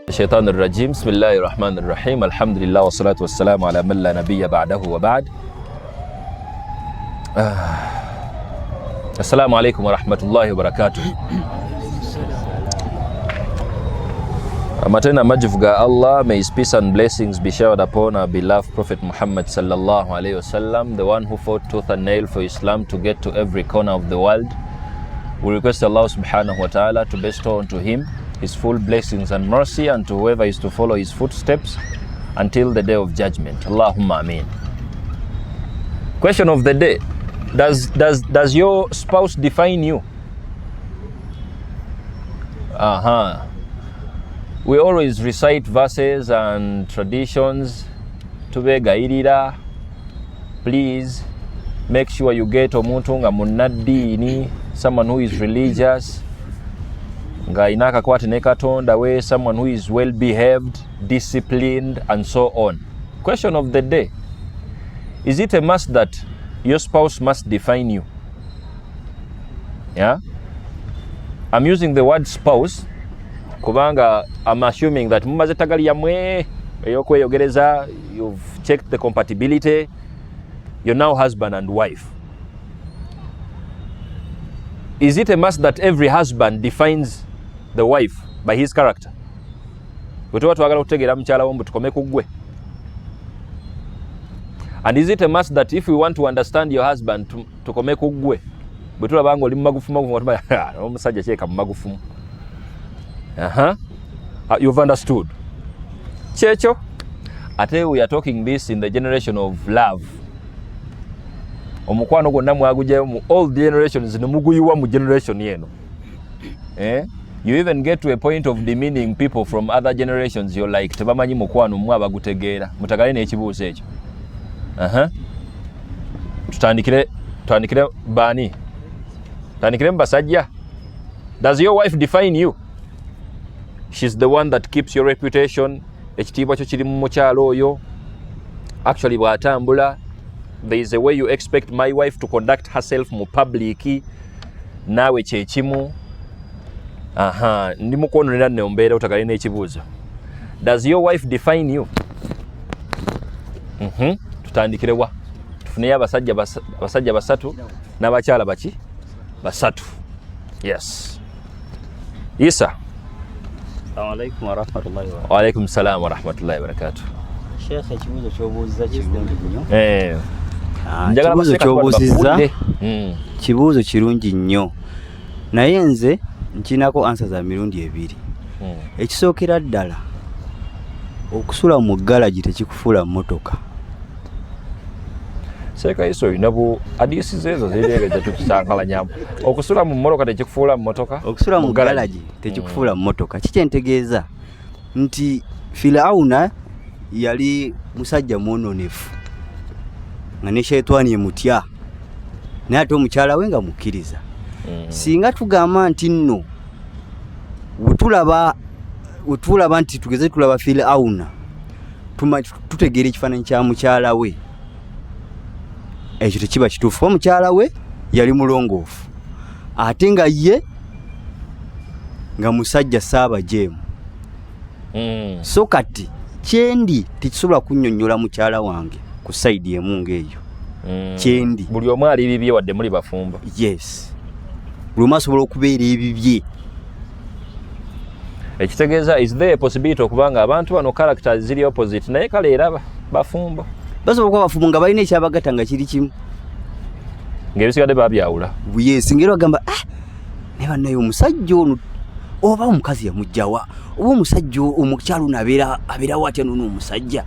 الشيطان الرجيم بسم الله الرحمن الرحيم الحمد لله والصلاة والسلام على من لا نبي بعده وبعد السلام عليكم ورحمة الله وبركاته. Matena majivuga Allah, may his peace and blessings be showered upon our beloved Prophet Muhammad sallallahu alayhi wasallam, the one who fought tooth and nail for Islam to get to every corner of the world. We request Allah subhanahu wa ta'ala to bestow unto him his full blessings and mercy, and to whoever is to follow his footsteps until the day of judgment. Allahumma ameen. Question of the day: Does your spouse define you? We always recite verses and traditions to be guided. Please make sure you get omuntu nga munnaddiini, someone who is religious, nga inaka kwate ne Katonda we, someone who is well behaved, disciplined, and so on. Question of the day: is it a must that your spouse must define you? Yeah, I'm using the word spouse kubanga I'm assuming that mumaze tagali yamwe eyokweyogereza, you've checked the compatibility, you're now husband and wife. Is it a must that every husband defines the wife by his character? Bwetuba twagala okutegeera mukyala wo mbu tukome ku ggwe. And is it a must that if we want to understand your husband tukome ku ggwe, bwetulaba nga oli mu magufumu otuma omusajja kyeka mu magufumu? You've understood. Checho, ate we are talking this in the generation of love. Omukwano gonna mwaguje mu all generations nemuguyiwa mu generation yeno. You even get to a point of demeaning people from other generations. You're like, tebamanyi mukwano mwe abagutegeera. Mutakale n'ekibuuzo ekyo. Tutandikire bani. Tutandikire mbasajja. Does your wife define you? She's the one that keeps your reputation. Ekitiibwa kyo kiri mu mukyalo oyo. Actually bw'atambula, there is a way you expect my wife to conduct herself mu public. Naawe kyekimu. Ndi mukwononera ne ombeera otakale n'ekibuuzo. Does your wife define you? Tutandikire wa. Tufuneyo abasajja basatu n'abakyala baki? Basatu. Yes. Isa. Assalamu alaikum wa rahmatullahi wa barakatuh. Wa alaikum salam wa rahmatullahi wa barakatuh. Sheikh, ekibuuzo ky'obuuziza kirungi nnyo. Ekibuuzo ky'obuuziza kibuuzo kirungi nnyo. Naye nze nkinako ansa za mirundi ebiri. Ekisookera ddala, okusula mu galagi tekikufuula mmotoka. Seeka iso inabu hadiisi zezo ziregeja tukisangalanyamu. Okusula mu mmotoka tekikufuula mmotoka. Okusula mu galagi tekikufuula mmotoka. Kiki entegeeza nti Firauna yali musajja mwononefu nga ne Shaitani emutya, naye ate omukyala we nga mukkiriza. Singa tugamba nti nno wetulaba nti tugeze tulaba Firauna tutegeera ekifaananyi kya mukyala we, ekyo tekiba kituufu. Omukyala we yali mulongoofu ate nga ye nga musajja saabajeemu. So kati kyendi tekisobola kunnyonnyola mukyala wange ku sayidi emu ng'eyo. Kyendi buli omu ali bibye wadde muli bafumba. Yes, buli omu asobola okubeera ebibye. Ekitegeeza, is there a possibility okubanga abantu bano characters ziri opposite naye kale era bafumba? Basobola okuba bafumbo nga balina ekyabagatta nga kiri kimu, ng'ebisigadde babyawula. Yes, ngero bagamba ne bannaye omusajja ono oba omukazi yamugjawa, oba omusajja omukyalo ono abeerawo atya n'ono omusajja.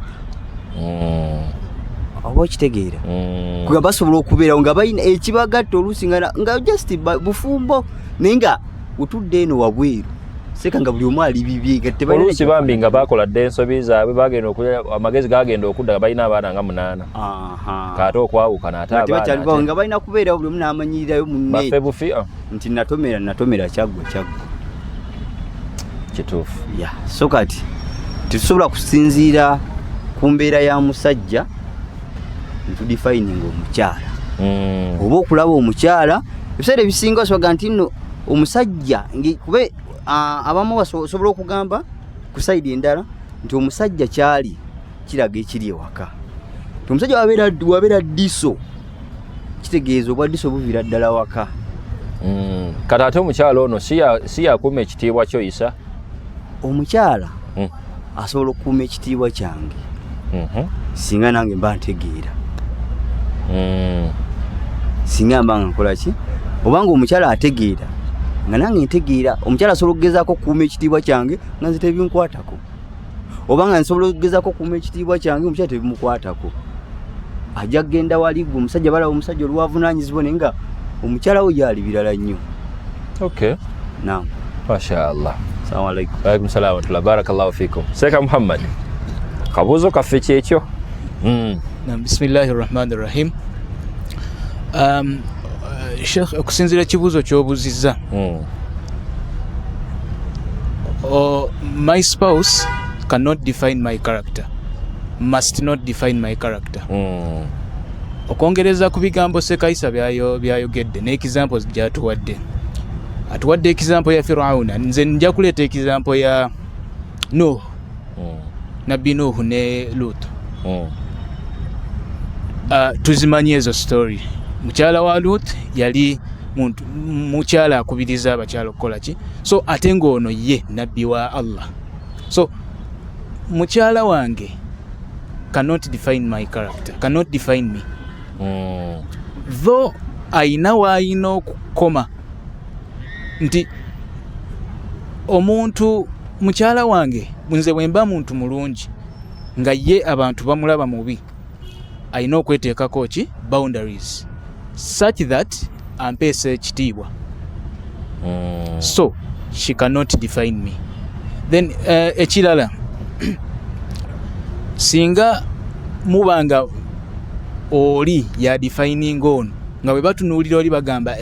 Oba okitegeera? Kuba basobola okubeerawo nga balina ekibagatta oluusi nga just bufumbo, naye nga otudde eno wabweru seka nga buli omu ali bibye. Oluusi bambi nga bakola dde ensobi zaabwe, bagenda amagezi gagenda okudda balina abaana nga 8. Kaate okwawukana ate abaana nga balina kubeerawo buli omu n'amanyirirayo munne baffe bufi nti natomera kyaggwa kituufu. So kati tetusobola kusinziira ku mbeera ya musajja ntudefininga omukyala. Oba okulaba omukyala ebiseera ebisinga osobola nti nno omusajja kube abamu basobola okugamba ku side endala nti omusajja kyali kiraga ekiri ewaka. Omusajja wabeera diso kitegeeza obwa diso buvira ddala waka. Kati ate omukyala ono si yakuuma ekitiibwa kyo Isa? Omukyala asobola okukuuma ekitiibwa kyange singa nange mba ntegeera. Singa mba nga nkola ki? Obanga omukyala ategeera nga nange ntegeera, omukyala asobola okugezaako okukuuma ekitiibwa kyange nga nze tebinkwatako. Obanga nsobola okugezaako okukuuma ekitiibwa kyange omukyala tebimukwatako. Ajja kugenda wali gwe omusajja balaba omusajja olwavunaanyizibwa naye nga omukyala we yali birala nnyo. Okay. Naam. Mashaallah. Assalamu alaikum. Wa alaikum salaam wa rahmatullahi. Barakallahu fikum. Sheikh Muhammad. Kabuzo kaffe kyekyo. Naam, bismillahir rahmanir rahim. Sheikh, okusinziira kibuuzo ky'obuzizza. My spouse cannot define my character. Must not define my character. Okwongereza ku bigambo Sekaisa byayogedde n'examples gy'atuwadde. Atuwadde example ya Firauna, nze nja kuleeta example ya Nuh. Nabbi Nuh ne Lut. Tuzimanye ezo story. Mukyala wa Lut yali mukyala akubiriza abakyala okukola ki? So ate ng'ono ye nabbi wa Allah. So mukyala wange cannot define my character, cannot define me. Though aina waayina okukoma nti omuntu mukyala wange nze bwe mba muntu mulungi nga ye abantu bamulaba mubi, ayina okweteekako ki boundaries such that ampeesa ekitiibwa. So she cannot define me. Then ekirala singa mubanga oli ya defining ono nga bwe batunuulira oli bagamba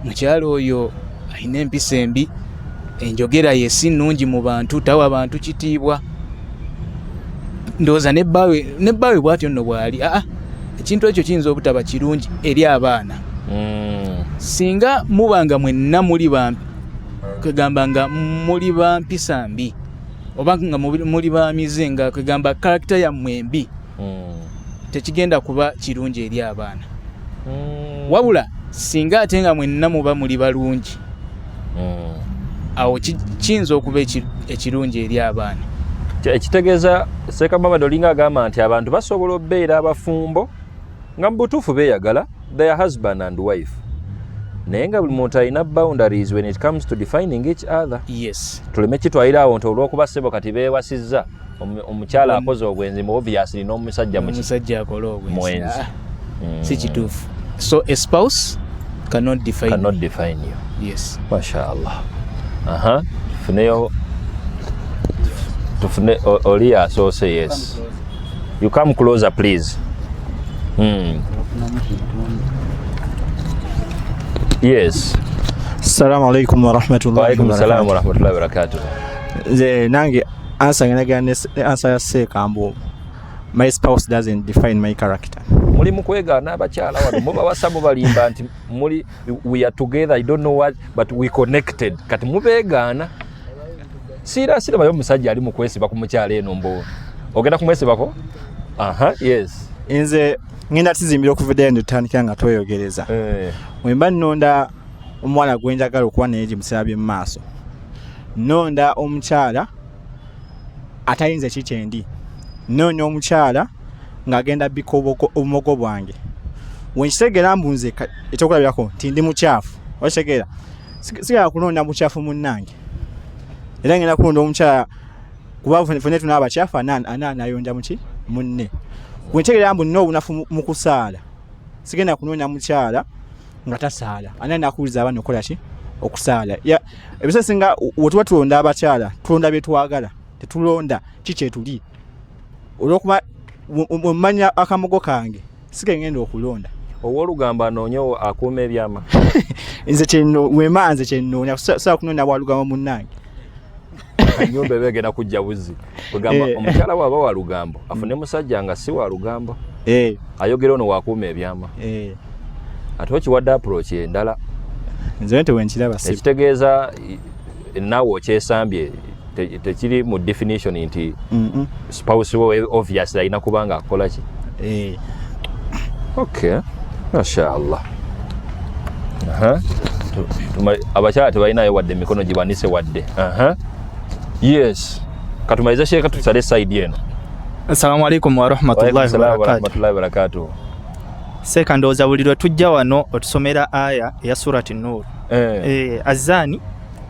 mukyala oyo ayina empisa embi, enjogera ye si nnungi mu bantu, tawa abantu kitiibwa. Ndowooza ne bbaawe bw'atyo nno bw'ali. Ekintu ekyo kiyinza obutaba kirungi eri abaana. Singa mubanga mwenna kwegamba nga muli ba mpisa mbi oba nga muli ba mize nga kwegamba character yammwe mbi, tekigenda kuba kirungi eri abaana. Wabula singa ate nga mwenna muba muli balungi, awo kiyinza okuba ekirungi eri abaana. Ekitegeeza Seeka Muhammad olinga agamba nti abantu basobola obbeera abafumbo nga mu butuufu beeyagala, their husband and wife, naye nga buli muntu alina boundaries when it comes to defining each other. Yes. Tuleme kitwalira awo nti olw'okuba ssebo kati beewasizza omukyala akoze obwenzi mu obviously n'omusajja akola obwenzi. Si kituufu. So a spouse cannot define you. Yes. Mashaallah. Tufune Olia, so say yes. You come closer, please. Yes. Assalamu alaikum wa rahmatullahi wa barakatuh. Ze nange answer ya Seeka mbu my spouse doesn't define my character. Muli mukwegaana abakyala wano mubawasa mubalimba nti we are together, I don't know what, but we connected. Kati mubeegaana. Sira bayo musajja ali mukwesiba ku mukyala eno mbo. Ogenda kumwesibako? Yes. Nze ngenda tizimbira okuvidde nditandikira nga twoyogereza. Mwemba nnonda omwana gwe njagala okuba naye gimusabye mu maaso. Nnonda omukyala atayinza kikyendi. Nnoonya omukyala ng'agenda bika obumogo bwange. Wenkitegera mbunze ekyokulabirako nti ndi mukyafu. Okitegeera? Sigala kunoonya mukyafu munnange. Era ngenda kulonda omukyala kuba ffenna tuna abakyafu anayonja muki munne. Wenkitegera mbu nina obunafu mu kusaala. Sigenda kunoonya mukyala nga tasaala. Nakubuuliza abaana okukola ki? Okusaala. Ebiseera singa wetuba tulonda abakyala, tulonda bye twagala. Tetulonda kikyetuli. Olw'okuba mmanya akamogo kange sigengenda okulonda. Owoolugamba anoonye akuuma ebyama. Nze kyenno wema nze kyennoonya saa kunoonya bwalugamba munnange. Nyumba ebegenda kujja buzi. Kugamba omukyala waaba wa lugambo afune musajja nga si wa lugambo. Ayogera ono wakuuma ebyama. Ate okiwadde approach endala. Nze nte wenkiraba si. Ekitegeeza naawe okyesambye tekiri mu definition nti spouse we obviously alina kubanga akola ki. Okay, mashallah. Abakyala tebalinayo wadde emikono giwanise wadde. Yes, katumalize sheeka tusale side eno. Assalamu alaikum wa rahmatullahi wa barakatuh. Seka ndowooza buli lwe tujja wano otusomera aya eya surati Nur. Azani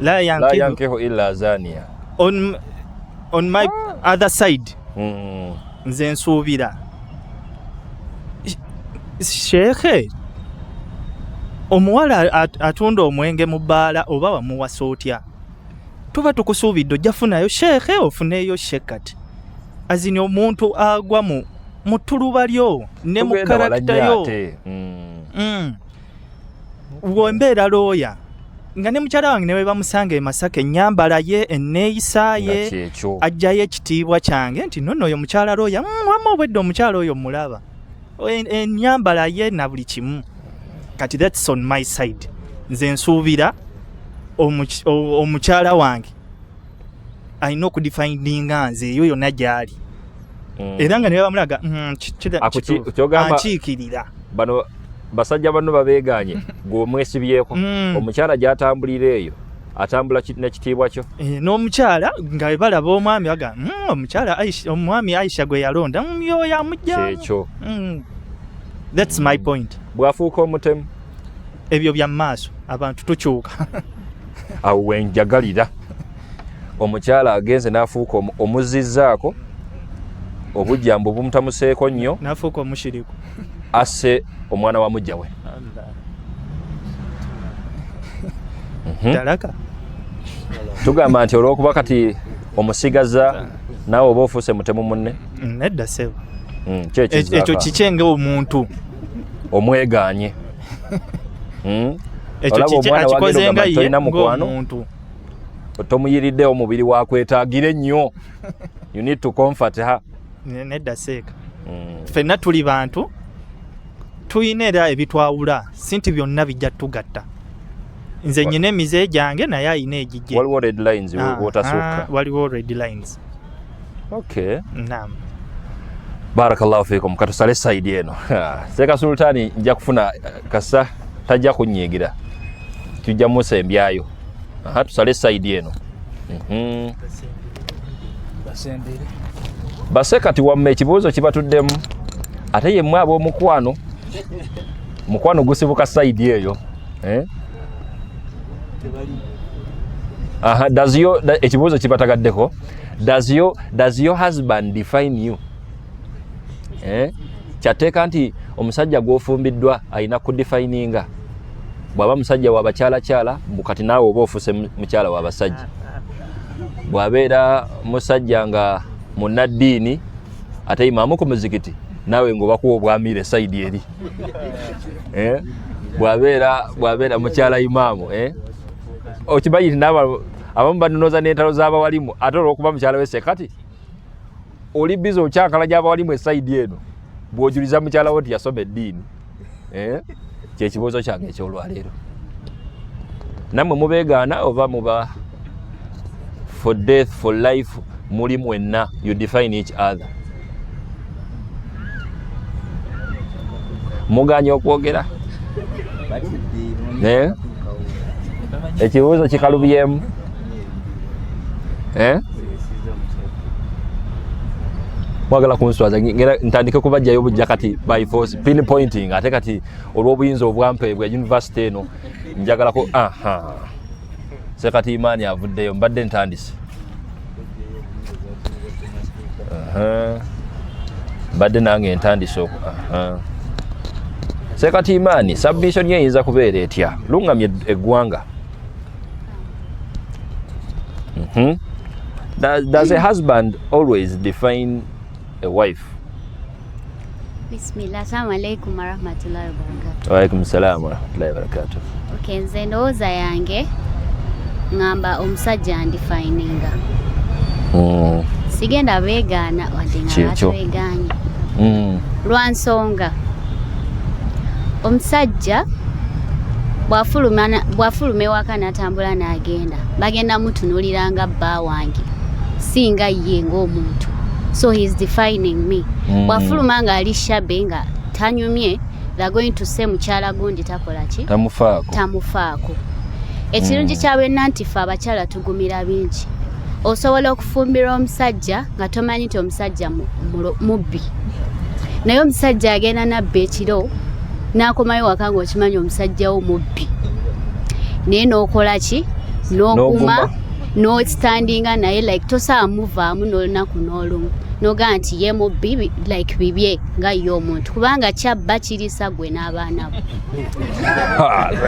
la yankihu illa azaniya. On my other side, nze nsuubira sheekhe omuwala atunda omwenge mu bbaala oba wamuwasa otya, tuba tukusuubidde ojja funayo sheekhe ofuneeyo shekati. Azini omuntu agwa mu tuluba lyo ne mu karakita yo. Wembeera looya nga ne mukyala wange ne bwe bamusanga e Masaka ennyambala ye enneeyisa ye ajjayo ekitiibwa kyange nti nno oyo mukyala looya wamma obwedde omukyala oyo mulaba ennyambala ye na buli kimu. Kati that's on my side. Nze nsuubira omukyala wange alina okudifininga nze eyo yonna gy'ali era nga ne bamulaga ankiikirira. Bano basajja bano babeeganye gw'omwesibyeko omukyala gy'atambulira eyo atambula n'ekitiibwa kyo. N'omukyala nga bwe balaba omwami baga omukyala omwami Aisha gwe yalonda yoyo amujja ekyo. That's my point. Bwafuuka omutemu ebyo bya maaso abantu tukyuka. Awo wenjagalira omukyala agenze n'afuuka omuzizzaako obujjambo bumutamuseeko nnyo n'afuuka omushiriku asse omwana wa mujja we. Talaka tugamba nti olw'okuba kati omusigaza naawe oba ofuuse mutemu munne. Nedda sebo ekyo kikyenge omuntu omweganye. Ekyo akikoze nga ye ng'omuntu tomuyiridde omubiri wakwetaagire nnyo. You need to comfort her. Nedda seeka ffenna tuli bantu tuyina era ebitwawula sinti byonna bijja tugatta. Nze nnyina emize gyange naye ayina egijje. Waliwo red lines wotasuuka. Waliwo red lines. Okay. Naam. Barakallahu fiikum. Katusale side eno. Seeka Sultani nja kufuna kasa tajja kunnyigira. Tujja musembyayo. Tusale side eno. Base kati wamme ekibuuzo kibatuddemu ate yemmwe ab'omukwano mukwano gusibuka side eyo. Ekibuuzo kibatagaddeko, does your husband define you? Kyateeka nti omusajja gw'ofumbiddwa alina kudefininga. Bw'aba musajja w'abakyalakyala bukati naawe oba ofuuse mukyala w'abasajja. Bw'abeera musajja nga munnaddiini ate imaamu ku muzikiti naawe ng'obakuwa obwamire side eri. Bw'abeera mukyala imaamu okimanyi nti abamu banonooza n'entalo z'abawalimu ate olw'okuba mukyala we sekati oli bizi okyankala gy'abawalimu esayidi eno bw'ojuliza mukyala wo nti yasoma eddiini. Kyekibuuzo kyange ekyolwaleero. Nammwe mubeegaana oba muba for death for life muli mwenna you define each other? Muganya okwogera? Ekibuuzo kikalubyemu. Mwagala kunswaza ngera ntandike kubajjayo bujja kati by force pinpointing ate kati olw'obuyinza obwampe bwa university eno njagala ko sekati Imani avuddeyo mbadde ntandise. Mbadde nange ntandise sekati Imani submission ye eyinza kubeera etya lungamye eggwanga. Does a husband always define a wife? Bismillah. Assalamu alaikum warahmatullahi wabarakatuh. Wa alaikum salam warahmatullahi wabarakatuh. Okay, nze ndowooza yange ngamba omusajja andifininga. Sigenda beegaana wadde nga batwegaanye. Lwansonga omusajja bw'afuluma ewaka n'atambula n'agenda bagenda mutunuuliranga bba wange singa ye ng'omuntu. So he's defining me. Bwafuluma nga ali shabe nga tanyumye, they're going to say mukyala gundi takola ki? Tamufaako. Ekirungi kyawe nanti fe abakyala tugumira bingi. Osobola okufumbira omusajja nga tomanyi nti omusajja mubbi. Naye omusajja agenda nabba ekiro n'akomayo waka ng'okimanyi omusajja wo mubbi. Naye n'okola ki? N'oguma n'ostandinga naye like tosaa muvaamu n'olunaku n'olumu. Noga nti ye mubbi like bibye nga ye omuntu kubanga kyabba kirisa gwe n'abaana bo.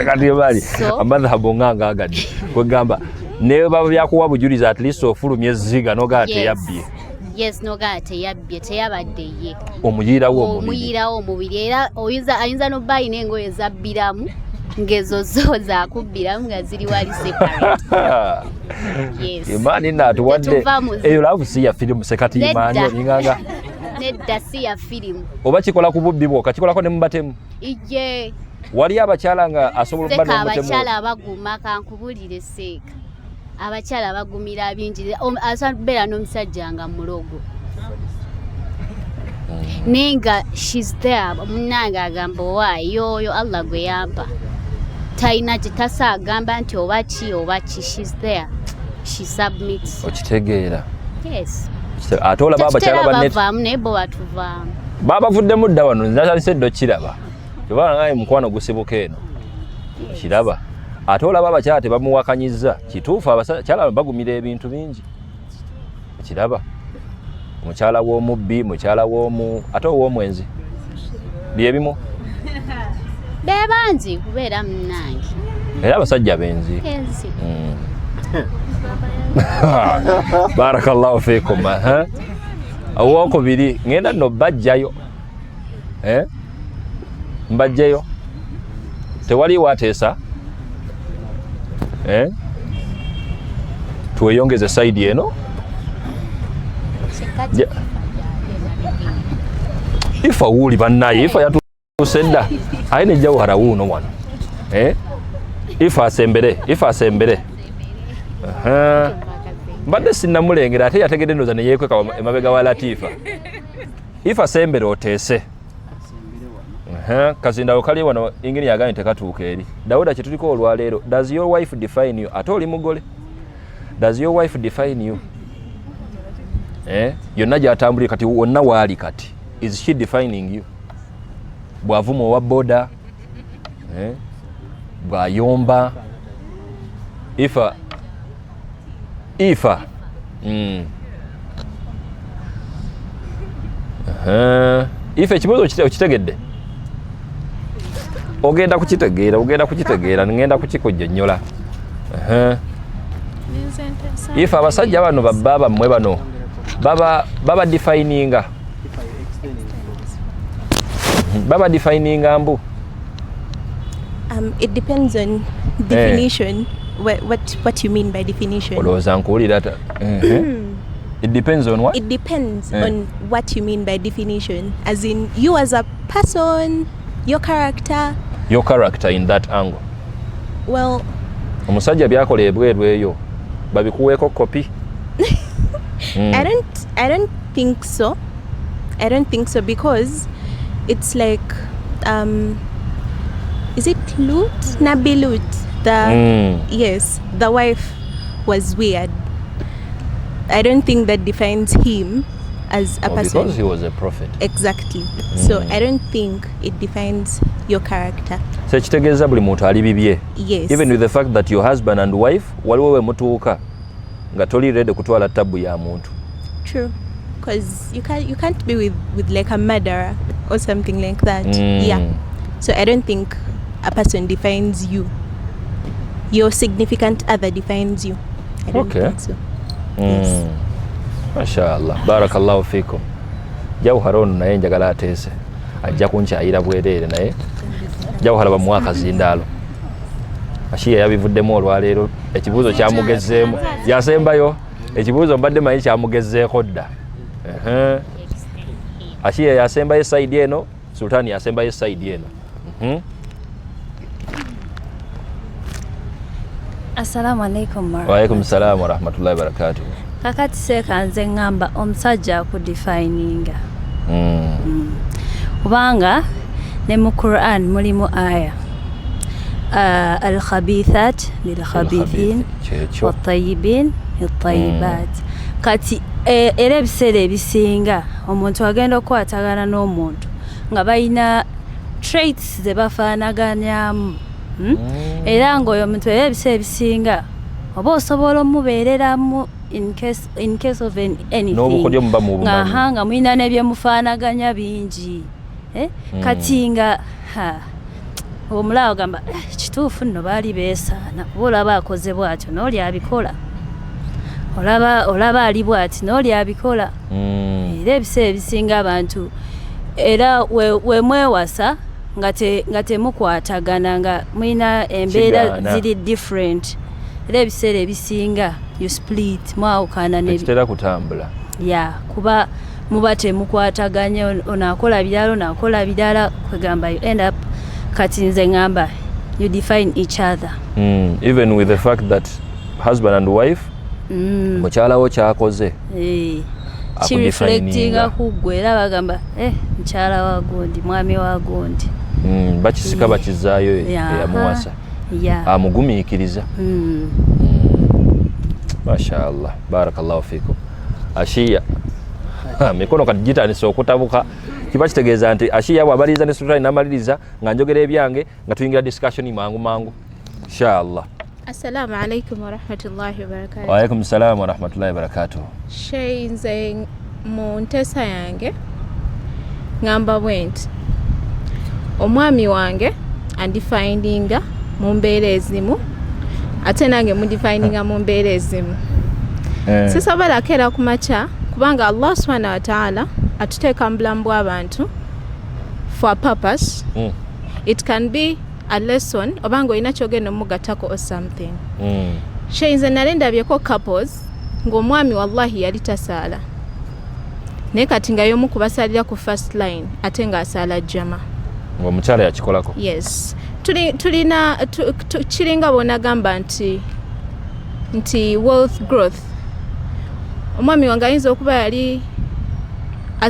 Kati bali amadhabu nganga agadi kwegamba ne baba byakuwa bujuliza at least ofulumye ziga noga teyabbye. Yes, noga teyabbye teyabadde ye. Omuyirawo omubiri era ayinza no bayi n'engoye zabbiramu ngezo zo zakubbiramu nga ziri wali separate. Yes. Imani na tuwadde eyo love si ya film sekati imani nganga. Nedda si ya film. Oba kikola ku bubbi bwo kakikolako ne mubatemu. Ije. Wali abakyala nga asobola kubba n'omutemu. Abakyala abaguma kankubulire seeka. Abakyala bagumira bingi asabera n'omusajja nga mulogo. Nenga she's there munanga agamba yoyo Allah gwe yampa. Taina jitasa agamba nti obachi she's there. She submits. Okitegeera. Yes. Atola baba kyala bannet. Nebo batuvaamu. Baba vudde mudda wano nzalise ddo kiraba. Tebana ngaye mukwano gusibuka eno. Kiraba. Atola baba kyala tebamuwakanyizza. Kituufu abakyala bagumira ebintu bingi. Kiraba. Mukyala w'omubbi, mukyala w'omu ate w'omwenzi. Byebimu. Bebanzi kubeera munange. Era abasajja benzi. Enzi. Barakallahu fiikum. Owokubiri ngenda no bajjayo. Mbajjayo. Tewali wateesa. Tweyongeze side eno. Ifa wuli bannaye ifa yatusenda ayine jawhara wuno wano ifa asembere mbadde sinnamulengera ate yategedde ndoza ne yeekweka emabega wa Latifa ifa asembere oteese kazindawo kali wano ingini yagani tekatuuka eri Dawuda kyetuliko olwaleero. Does your wife define you? Ate oli mugole. Does your wife define you? Yonna gyatambulire kati wonna waali kati. Is she defining you? Bwavuma owa boda, bwayomba, ifa, ifa ekibuuzo okitegedde? Ogenda kukitegeera, ngenda kukikujjonnyola. Ifa abasajja bano babba mmwe bano baba defininga. Baba defininga mbu. It depends on definition. What you mean by definition? It depends on what? It depends on what you mean by definition. As in you as a person, your character. Your character in that angle. Well, omusajja byakola ebweru eyo babikuweeko copy. I don't think so. I don't think so because it's like is it Lut? Nabi Lut. Yes, the wife was weird. I don't think that defines him as a person. Because he was a prophet. Exactly. So I don't think it defines your character. So kitegeeza buli muntu ali bibye. Yes. Even with the fact that your husband and wife waliwo we mutuuka nga toli ready kutwala tabu ya muntu. True. Because you can't be with like a murderer or something like that. Yeah. So I don't think a person defines you. Your significant other defines you. I don't think so. Yes. Mashallah. Barakallahu fikum. Jawhara ono naye njagala ateese. Ajja kunkyayira bwereere naye. Jawhara bamuwa akazindaalo. Ashiya yabivuddemu olwaleero. Ekibuuzo kyamugezeemu. Yasembayo. Ekibuuzo mbadde manyi kyamugezeeko dda. Ashiya yasembayo side eno. Sultani yasembayo side eno. Assalamu alaikum. Wa alaikum salam wa rahmatullahi wa barakatuh. kakati seeka nze ngamba omusajja akudefininga kubanga ne mu Quran mulimu aya al-khabithat lil-khabithin wat-tayyibin lit-tayyibat kati era ebiseera ebisinga omuntu agenda okukwatagana n'omuntu nga balina traits ze bafaanaganyamu era ng'oyo omuntu era ebiseera ebisinga oba osobola omubeereramu in case of anything nga mulina n'ebyemufaanaganya bingi kati nga omulaawo gamba kituufu nno baali beesaana kuba olaba akoze bw'atyo n'oli abikola olaba ali bw'ati n'oli abikola era ebiseera ebisinga abantu era we mwewasa nga temukwatagana nga mulina embeera ziri different era ebiseera ebisinga you split mwawukana nebitera kutambula kuba muba temukwataganya onaakola birala onaakola birala kwegamba you end up kati nze ngamba you define each other even with the fact that husband and wife mukyalawo kyakoze kireflectinga kuggwe era bagamba mukyala wa gundi mwami wa gundi bakisika bakizaayo eyamuwasa amugumiikiriza mashallah barakallahu fikum ashiya mikono kati gitandise okutabuka kiba kitegeeza nti ashiya bw'amaliriza ne sultani n'amaliriza nga njogera ebyange nga tuyingira discussion mangu inshallah. Assalamu alaikum wa rahmatullahi wa barakatuh. Wa alaikum salam wa rahmatullahi wa barakatuh. Nze mu ntesa yange ngamba bwenti omwami wange andifininga mu mbeera ezimu ate nange mudifininga mu mbeera ezimu sisobola kera ku makya kubanga Allah subhanahu wa ta'ala atuteeka mu bulamu bw'abantu for a purpose. It can be a lesson obanga olina kyogenda omugattako or something. Nze nali ndabyeko couples ng'omwami wallahi yali tasaala naye kati nga y'omu kubasalira ku first line ate ng'asaala jama ng'omukyala yakikolako. Yes, tulina kiringa bonagamba nti wealth growth. Omwami wange ayinza okuba yali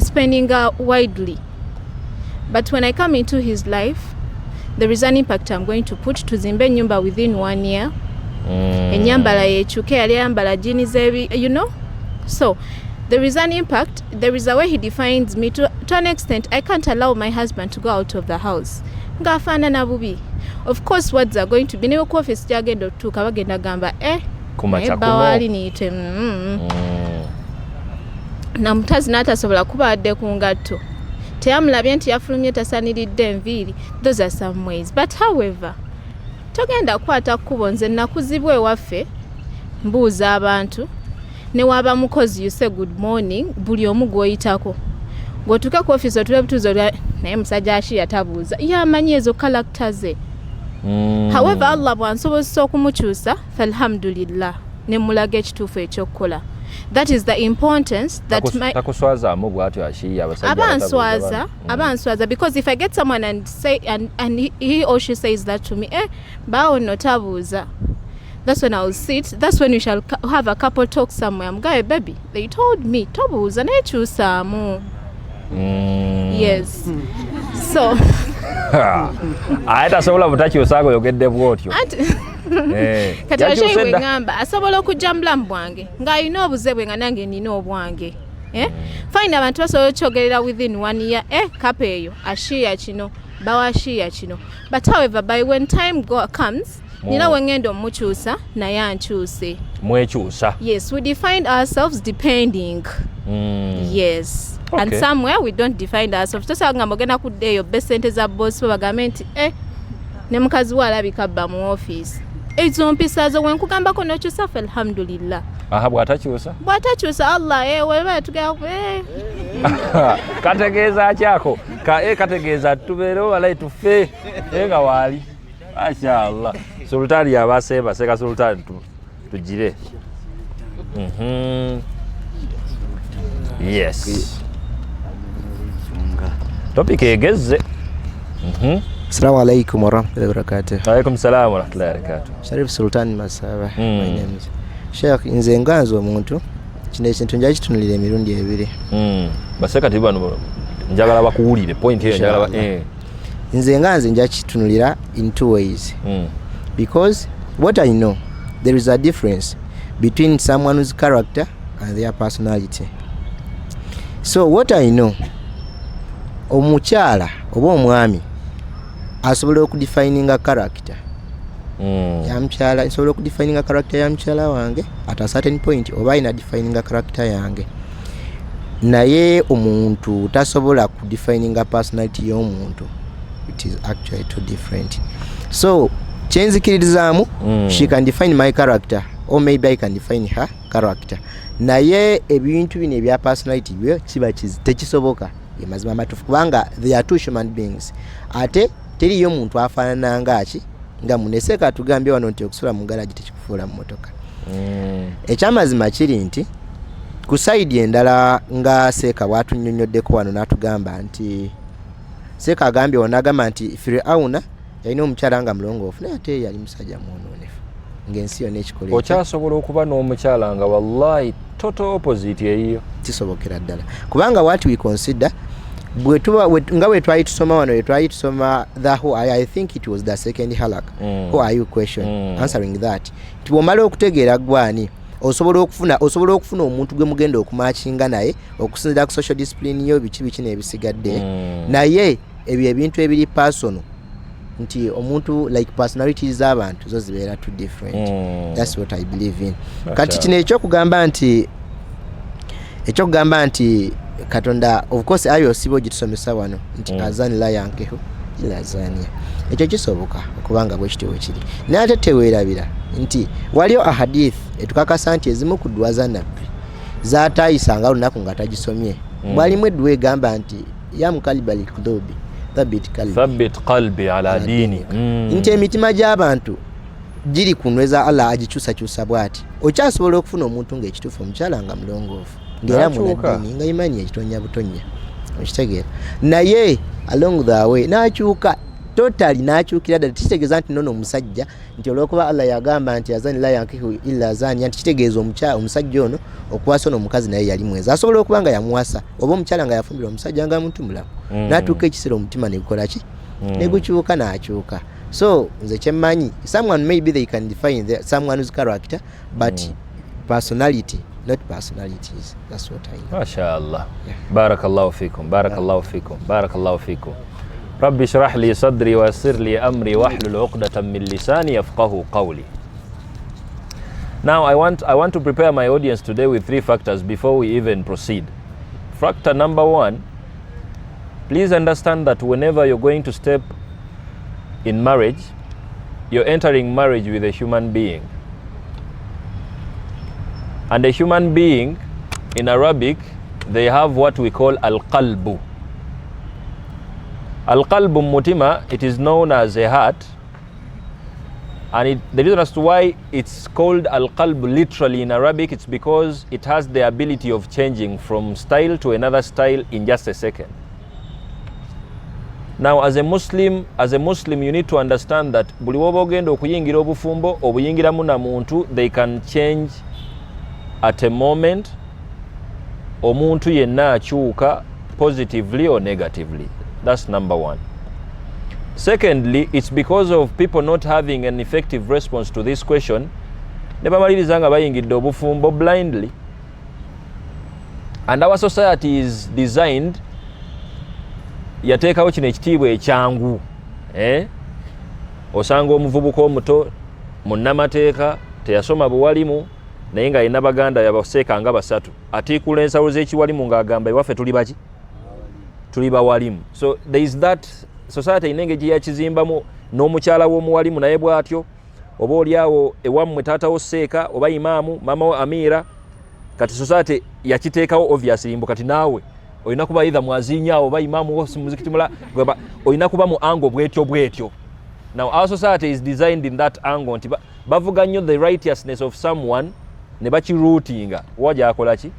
spending widely, but when I come into his life there is an impact I'm going to put tuzimbe ennyumba within 1 year. Ennyambala yekyuke yali ayambala jini zebi, you know, so there is an impact. There is a way he defines me to an extent. I can't allow my husband to go out of the house ngafana na bubi. Of course words are going to be ne ku office jagenda otuuka bagenda gamba bawali niite na mutazi n'atasobola kuba adde ku ngatto teyamulabye nti yafulumye tasaniridde enviiri. Those are some ways, but however togenda kukwata kkubo. Nze nakuzibwa ewaffe mbuuza abantu ne waba mukozi you say good morning buli omu gw'oyitako ng'otuuka ku office otula butuuzo naye musajja ashiya tabuuza yamanyi ezo character ze. However Allah bw'ansobozesa okumukyusa falhamdulillah ne mulaga ekituufu ekyokukola. That is the importance that takuswaza amugu atyo ashiya abanswaza because if I get someone and say and he or she says that to me bawo no tabuuza, that's when I'll sit. That's when we shall have a couple talk somewhere. I'm going, baby, they told me tobuuza nekyusaamu. Yes. So tasobola butakyusaaga oyogedde bwotyo kati ashayiwe ngamba asobola okujja mu bulamu bwange ng'alina obuze bwe nga nange nina obwange. Fine, abantu basobola okyogerera within 1 year kapa eyo ashiya kino bawa ashiya kino, but however by when time comes nina wengenda omukyusa naye ankyuse mwekyusa. Yes, we define ourselves depending. Yes. Okay. And somewhere we don't define ourselves. Tosanga mogenda kuddeeyo besente za boss bagambe nti ne mukazi wa alabika bba mu office. Ezo mpisa zo wenkugambako nokyusa alhamdulillah. Bw'atakyusa Allah weba tugera kategeeza kyako kategeeza tubeerewo walayi tufe nga waali. Mashallah. Sultani yabasemba seka sultani tujire. Yes. Topic egezze. Assalamu alaikum wa rahmatullahi wa barakatuh. Wa alaikum salam wa rahmatullahi wa barakatuh. Sharif Sultan Masaba. My name is Sheikh. Nze nganzo omuntu kino ekintu nja kitunulira emirundi ebiri. Basekati bano njagala bakuwulire point eyo njagala nze nja kitunulira in two ways. Because what I know, there is a difference between someone's character and their personality. So what I know, omukyala oba omwami asobola okudefininga character ya mkyala, asobola okudefininga character ya mkyala wange at a certain point, oba ina defininga character yange. Naye omuntu tasobola kudefininga personality y'omuntu. It is actually too different. So kyenzikirizamu, she can define my character or maybe I can define her character. Naye ebintu bino ebya personality byo kiba tekisoboka mazima matufu kubanga they are two human beings. Ate teriyo muntu afaanana nga muneseka tugambye wano nti okusula mu garage tekikufuula mu motoka. Ekyamazima kiri nti ku side endala nga Seeka bw'atunnyonnyoddeko wano n'atugamba nti Seeka agambye onagamba nti Firauna yalina omukyala nga mulongoofu naye ate yali musajja mwononefu ng'ensi yonna ekikola. Okyasobola okuba n'omukyala nga wallahi total opposite eyiyo. Kisobokera ddala kubanga what we consider nga bwe twali tusoma wano twali tusoma I think it was the second halak. Who are you question answering that nti bw'omala okutegeera gwani osobola okufuna omuntu gwe mugenda okumakinga naye okusinzira ku social discipline yo biki n'ebisigadde naye ebyo ebintu ebiri personal nti omuntu like personalities z'abantu zo zibeera too different. That's what I believe in. Kati kino ekyokugamba nti Katonda of course ayo sibo gitusomesa wano nti azani la yankeho ila azania ekyo kisoboka okubanga bwe kityo kiri naye ate teweerabira nti waliyo a hadith etukakasa nti ezimu ku dua za nabbi zaatayisanga olunaku nga tagisomye. Mwalimu edduwa egamba nti ya mukalibali kudobi thabbit qalbi ala dini nti emitima gy'abantu giri kunweza Allah agikyusakyusa bw'ati. Okyasobola okufuna omuntu ng'ekituufu omukyala nga mulongoofu ng'era munaddiini nga imaani ekitonya butonya okitegeera naye along the way n'akyuka totally n'akyukira ddala. Kitegeeza nti nono omusajja nti olw'okuba Allah yagamba nti azani la yankihu illa azania nti kitegeeza omusajja ono okuwasa ono omukazi naye yali mwenzi asobola okuba nga yamuwasa oba omukyala nga yafumbira omusajja nga muntu mulamu n'atuuka ekiseera omutima ne gukola ki ne gukyuka n'akyuka. So nze kyemmanyi someone maybe they can define someone's character but personality not personalities. That's what I know. MashaAllah. Barakallahu fikum. Barakallahu fikum. Barakallahu fikum. Rabbi shrah li sadri wa yassir li amri wahlul 'uqdatan min lisani yafqahu qawli. Now I want to prepare my audience today with 3 factors before we even proceed. Factor number 1, please understand that whenever you're going to step in marriage, you're entering marriage with a human being. And a human being, in Arabic, they have what we call al-qalbu. Al-qalbu mutima, it is known as a heart. And the reason as to why it's called al-qalbu literally in Arabic, it's because it has the ability of changing from style to another style in just a second. Now, as a Muslim, you need to understand that buli woba ogenda okuyingira obufumbo obuyingiramu na muntu, they can change at a moment. Omuntu yenna akyuka positively or negatively. That's number 1. Secondly, it's because of people not having an effective response to this question. Ne bamaliriza nga bayingidde obufumbo blindly. And our society is designed yateekawo kino ekitiibwa ekyangu. Osanga omuvubuka omuto munnamateeka teyasoma buwalimu naye nga alina baganda yabaseeka nga 3 atiikula ensawo z'ekiwalimu ng'agamba ewaffe tuli baki tuli bawalimu. So there is that society inengeri yakizimbamu n'omukyala w'omuwalimu naye bw'atyo oba oliawo ewammwe taatawo seeka oba imaamu mamawo amira kati society yakiteekawo obviously mbu kati naawe olina kuba either mwazinyaawo oba imaamu muzikiti mula olina kuba mu ango bwetyo. Now our society is designed in that angle nti bavuga nnyo the righteousness of someone ne bakirootinga wajja akola ki.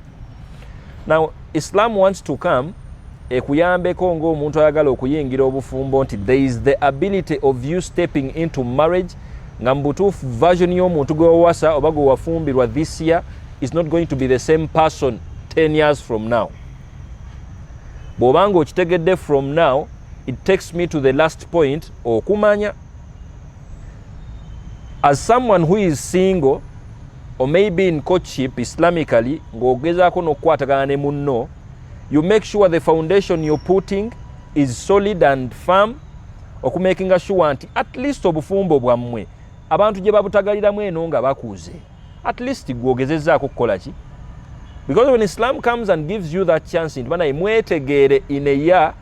Now Islam wants to come ekuyambeko ng'omuntu ayagala okuyingira obufumbo nti there is the ability of you stepping into marriage nga mbutuufu version y'omuntu gwewasa oba gwe wafumbirwa this year is not going to be the same person 10 years from now. Bw'obanga okitegedde from now, it takes me to the last point, okumanya. As someone who is single, or maybe in courtship Islamically, ng'ogezaako n'okukwatagana ne munno, you make sure the foundation you're putting is solid and firm, okumakinga sure nti at least obufumbo bwammwe abantu gye babutagaliramu eno nga bakuze, at least gwogezezzaako kukola ki. Because when Islam comes and gives you that chance, nti bana mwetegeere in a year,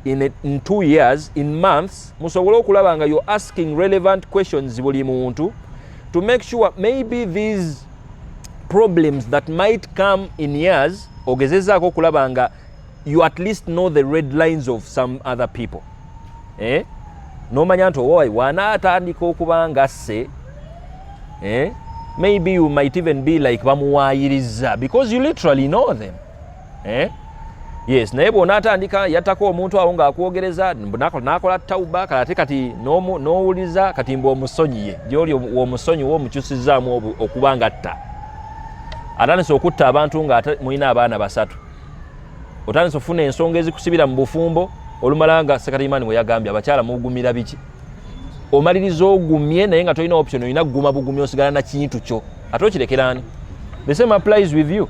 in 2 years, in months, musobole okulaba nga you're asking relevant questions buli muntu to make sure maybe these problems that might come in years, ogezezzaako okulaba nga you at least know the red lines of some other people. Nomanya nti owai wanaatandika okuba nga asse, maybe you might even be like bamuwaayiriza because you literally know them. Yes, naye bw'onaatandika yattako omuntu awo ng'akwogereza n'akola tawuba kati n'owuliza kati mbu omusonyiye gy'oli omusonyiwa omukyusizzaamu okuba nga atta. Atandise okutta abantu nga mulina abaana 3. Otandise ofuna ensonga ezikusibira mu bufumbo, olumala nga Sekatiimani bwe yagambye abakyala mugumira biki. Omaliriza ogumye naye nga tolina option, olina kuguma bugumye osigala na kintu kyo. Ate okirekera ani? The same applies with you.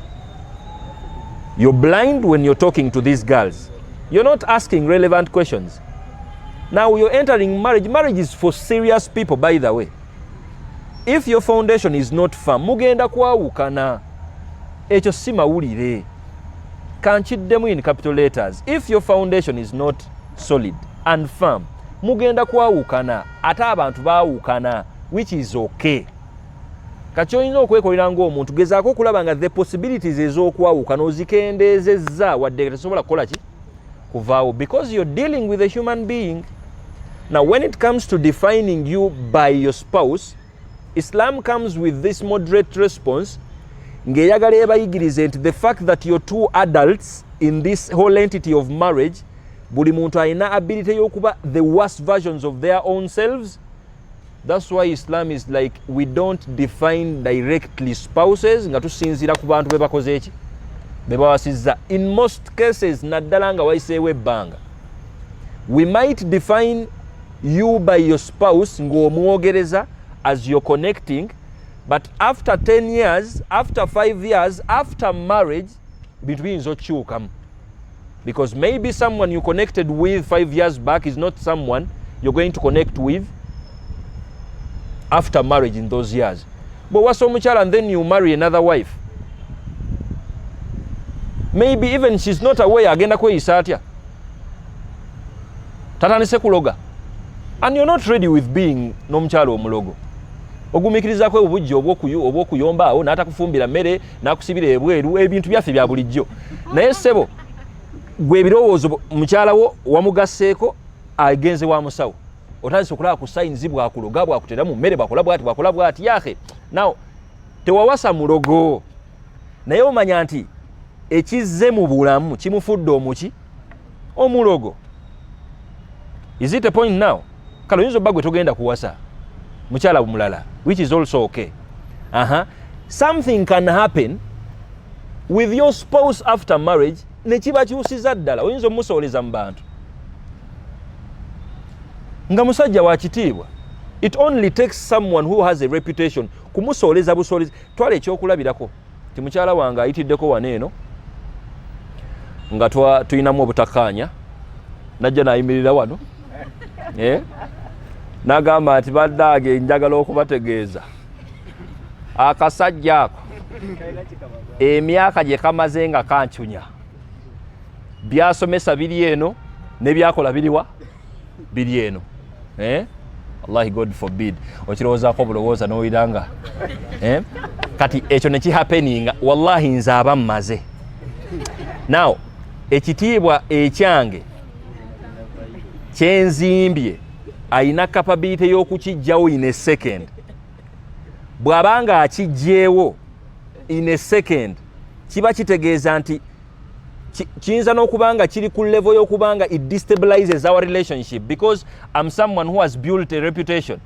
You're blind when you're talking to these girls. You're not asking relevant questions. Now you're entering marriage. Marriage is for serious people, by the way. If your foundation is not firm, mugenda kwawukana. Ekyo si mawulire. Kankiddemu in capital letters. If your foundation is not solid and firm, mugenda kwawukana. Ate abantu baawukana, which is okay. Kati olina okwekolera ng'omuntu gezaako okulaba nga the possibilities ez'okwawuka n'ozikendezezza wadde tesobola kukola ki kuvaawo, because you're dealing with a human being. Now when it comes to defining you by your spouse, Islam comes with this moderate response ng'eyagala ebayigirize nti the fact that you're 2 adults in this whole entity of marriage, buli muntu alina ability y'okuba the worst versions of their own selves. That's why Islam is like, we don't define directly spouses nga tusinzira ku bantu be bakoze eki be bawasizza. In most cases naddala nga wayiseewo ebbanga, we might define you by your spouse ng'omwogereza as you're connecting, but after 10 years, after 5 years, after marriage, between zokyukamu, because maybe someone you connected with 5 years back is not someone you're going to connect with after marriage in those years. But what's so much, and then you marry another wife, maybe even she's not aware agenda kweyisa atya tatandise kuloga, and you're not ready with being n'omukyala omulogo. Ogumikirizaako obujja obw'okuyomba awo n'atakufumbira mmere n'akusibira ebweru, ebintu byaffe bya bulijjo. Naye ssebo gwe ebirowoozo mukyala wo wamugasseeko agenze wa musawo, otandise okulaba ku sayinzi bwakuloga bwakutera mu mmere bwakola bwati yahe. Now tewawasa mulogo, naye omanya nti ekizze mu bulamu kimufudde omuki omulogo. Is it a point now? Kale oyinza obba gwe togenda kuwasa mukyala mulala, which is also okay. Something can happen with your spouse after marriage ne kiba kiwusiza ddala, oyinza omusooleza mu bantu nga musajja wa kitiibwa. It only takes someone who has a reputation kumusooleza busoolezi. Twala ekyokulabirako ti mukyala wange ayitiddeko waneeno nga tuyinamu obutakkaanya, najja nayimirira wano n'agamba nti baddage njagala okubategeeza akasajja ako emyaka gye kamaze nga kancunya, byasomesa biri eno ne byakola biriwa biri eno. Allahi God forbid okirowoozaako obulowooza n'owiranga kati ekyo ne kihappeninga, wallahi nze aba mmaze. Now ekitiibwa ekyange kyenzimbye ayina capability y'okukijjawo in a second. Bw'abanga akijjeewo in a second, kiba kitegeeza nti kiyinza n'okubanga kiri ku level y'okubanga it destabilizes our relationship, because I'm someone who has built a reputation.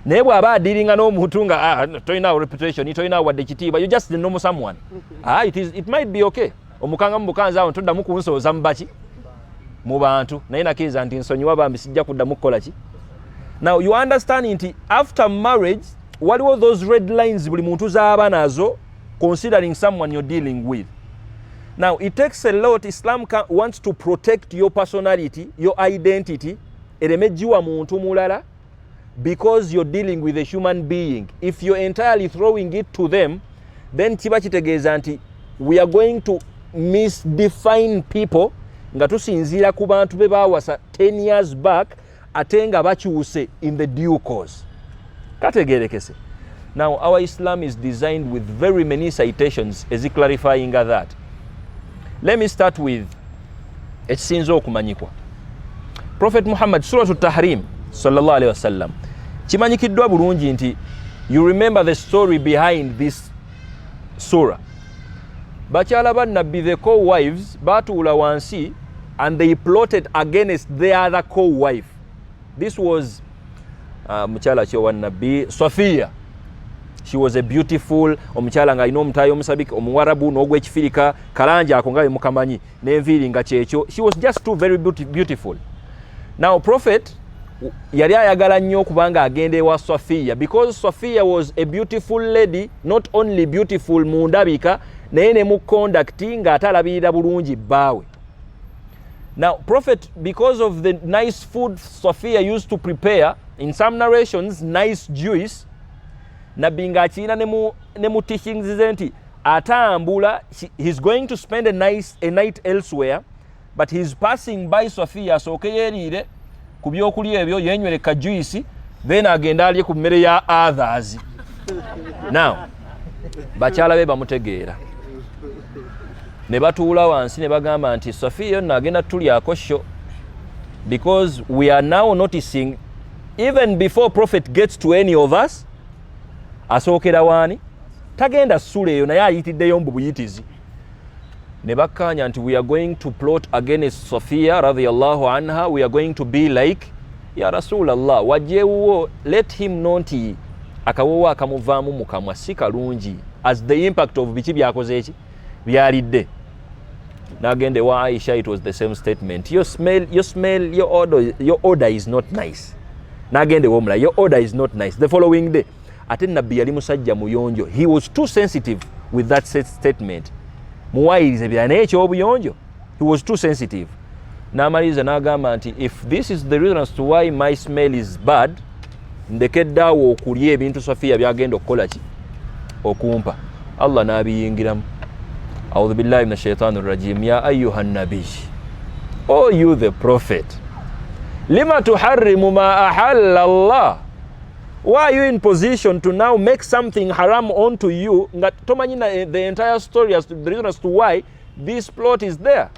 naye bw'aba adiringa n'omuntu nga tolina reputation tolina wadde kitiibwa you just know someone it might be okay omukanga mu bukanza awo toddamu kunsooza mu baki mu bantu naye nakiriza nti nsonyiwa bambi sijja kuddamu kukola ki. Now you understand nti after marriage waliwo those red lines buli muntu z'aba nazo considering someone you're dealing with. Now it takes a lot. Islam wants to protect your personality, your identity, eremejiwa muntu mulala, because you're dealing with a human being. If you're entirely throwing it to them, then kiba kitegeeza nti we are going to misdefine people nga tusinziira ku bantu be bawasa 10 years back ate nga bakyuse in the due course. Kategerekese. Now our Islam is designed with very many citations as clarifying that. Let me start with ekisinza okumanyikwa. Prophet Muhammad Surah Tahrim sallallahu alaihi wasallam kimanyikiddwa bulungi nti you remember the story behind this surah. Bakyala ba nabbi, the co-wives batuula wansi and they plotted against their other co-wife. This was mukyala kyo wa nabbi Safiya. She was a beautiful omukyala nga alina omutaayi omusabiki omuwarabu n'ogw'ekifirika kalanja ako nga bemukamanyi n'enviiri nga kyekyo. She was just too very beautiful. Now Prophet yali ayagala nnyo okubanga agenda ewa Safiya because Safiya was a beautiful lady, not only beautiful mu ndabika naye ne mu conduct nga atalabirira bulungi bbaawe. Now Prophet, because of the nice food Safiya used to prepare, in some narrations nice juice, nabbi nga akirina ne mu teachings ze nti atambula, he's going to spend a night elsewhere, but he's passing by Safiya asooke yeeriire ku byokulya ebyo yenywere ka juice then agenda alye ku mmere ya others. Now bakyala be bamutegeera ne batuula wansi ne bagamba nti Safiya nno agenda tulyako sho, because we are now noticing even before Prophet gets to any of us asookera waani tagenda ssula eyo naye ayitiddeyo mbu buyitizi. Ne bakkaanya nti we are going to plot against Safiya radhiyallahu anha, we are going to be like ya Rasulallah wajjewuwo, let him know nti akawowo akamuvaamu mu kamwa si kalungi as the impact of biki byakoze eki byalidde. N'agende wa Aisha, it was the same statement. Your odor is not nice. N'agende womula, your odor is not nice. The following day ate nabbi yali musajja muyonjo. He was too sensitive with that statement. Muwayirize bya naye eky'obuyonjo. He was too sensitive. N'amaliriza n'agamba nti if this is the reason as to why my smell is bad, ndekeddaawo okulya ebintu Safiya byagenda okukola ki okumpa. Allah n'abiyingiramu. A'udhu billahi minash shaitanir rajim. Ya ayyuhan nabiy, oh you the prophet, lima tuharrimu ma ahalla Allah. Why are you in position to now make something haram onto you? Nga tomanyi the entire story as to the reason as to why this plot is there.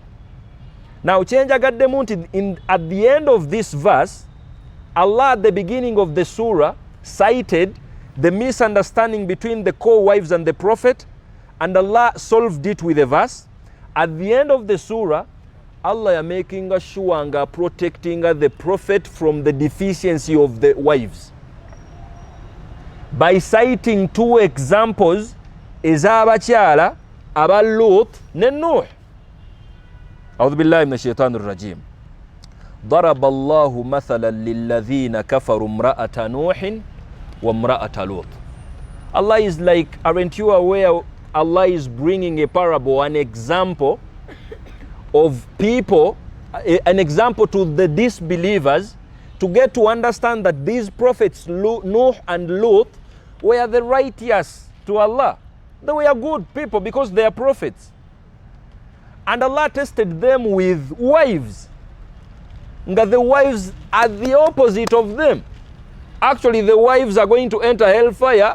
Now change agaddemu nti at the end of this verse, Allah at the beginning of the surah cited the misunderstanding between the co-wives and the prophet, and Allah solved it with a verse. At the end of the surah, Allah is making sure and protecting the prophet from the deficiency of the wives by citing two examples ez'abakyala aba Lut ne Nuh. A'udhu billahi minash shaitanir rajim. ضرب الله مثلا للذين كفروا امرأة نوح وامرأة لوط. Allah is like, aren't you aware Allah is bringing a parable, an example of people, an example to the disbelievers, to get to understand that these prophets Nuh and Lut were the righteous to Allah. They were good people because they are prophets. And Allah tested them with wives. That the wives are the opposite of them. Actually, the wives are going to enter hellfire,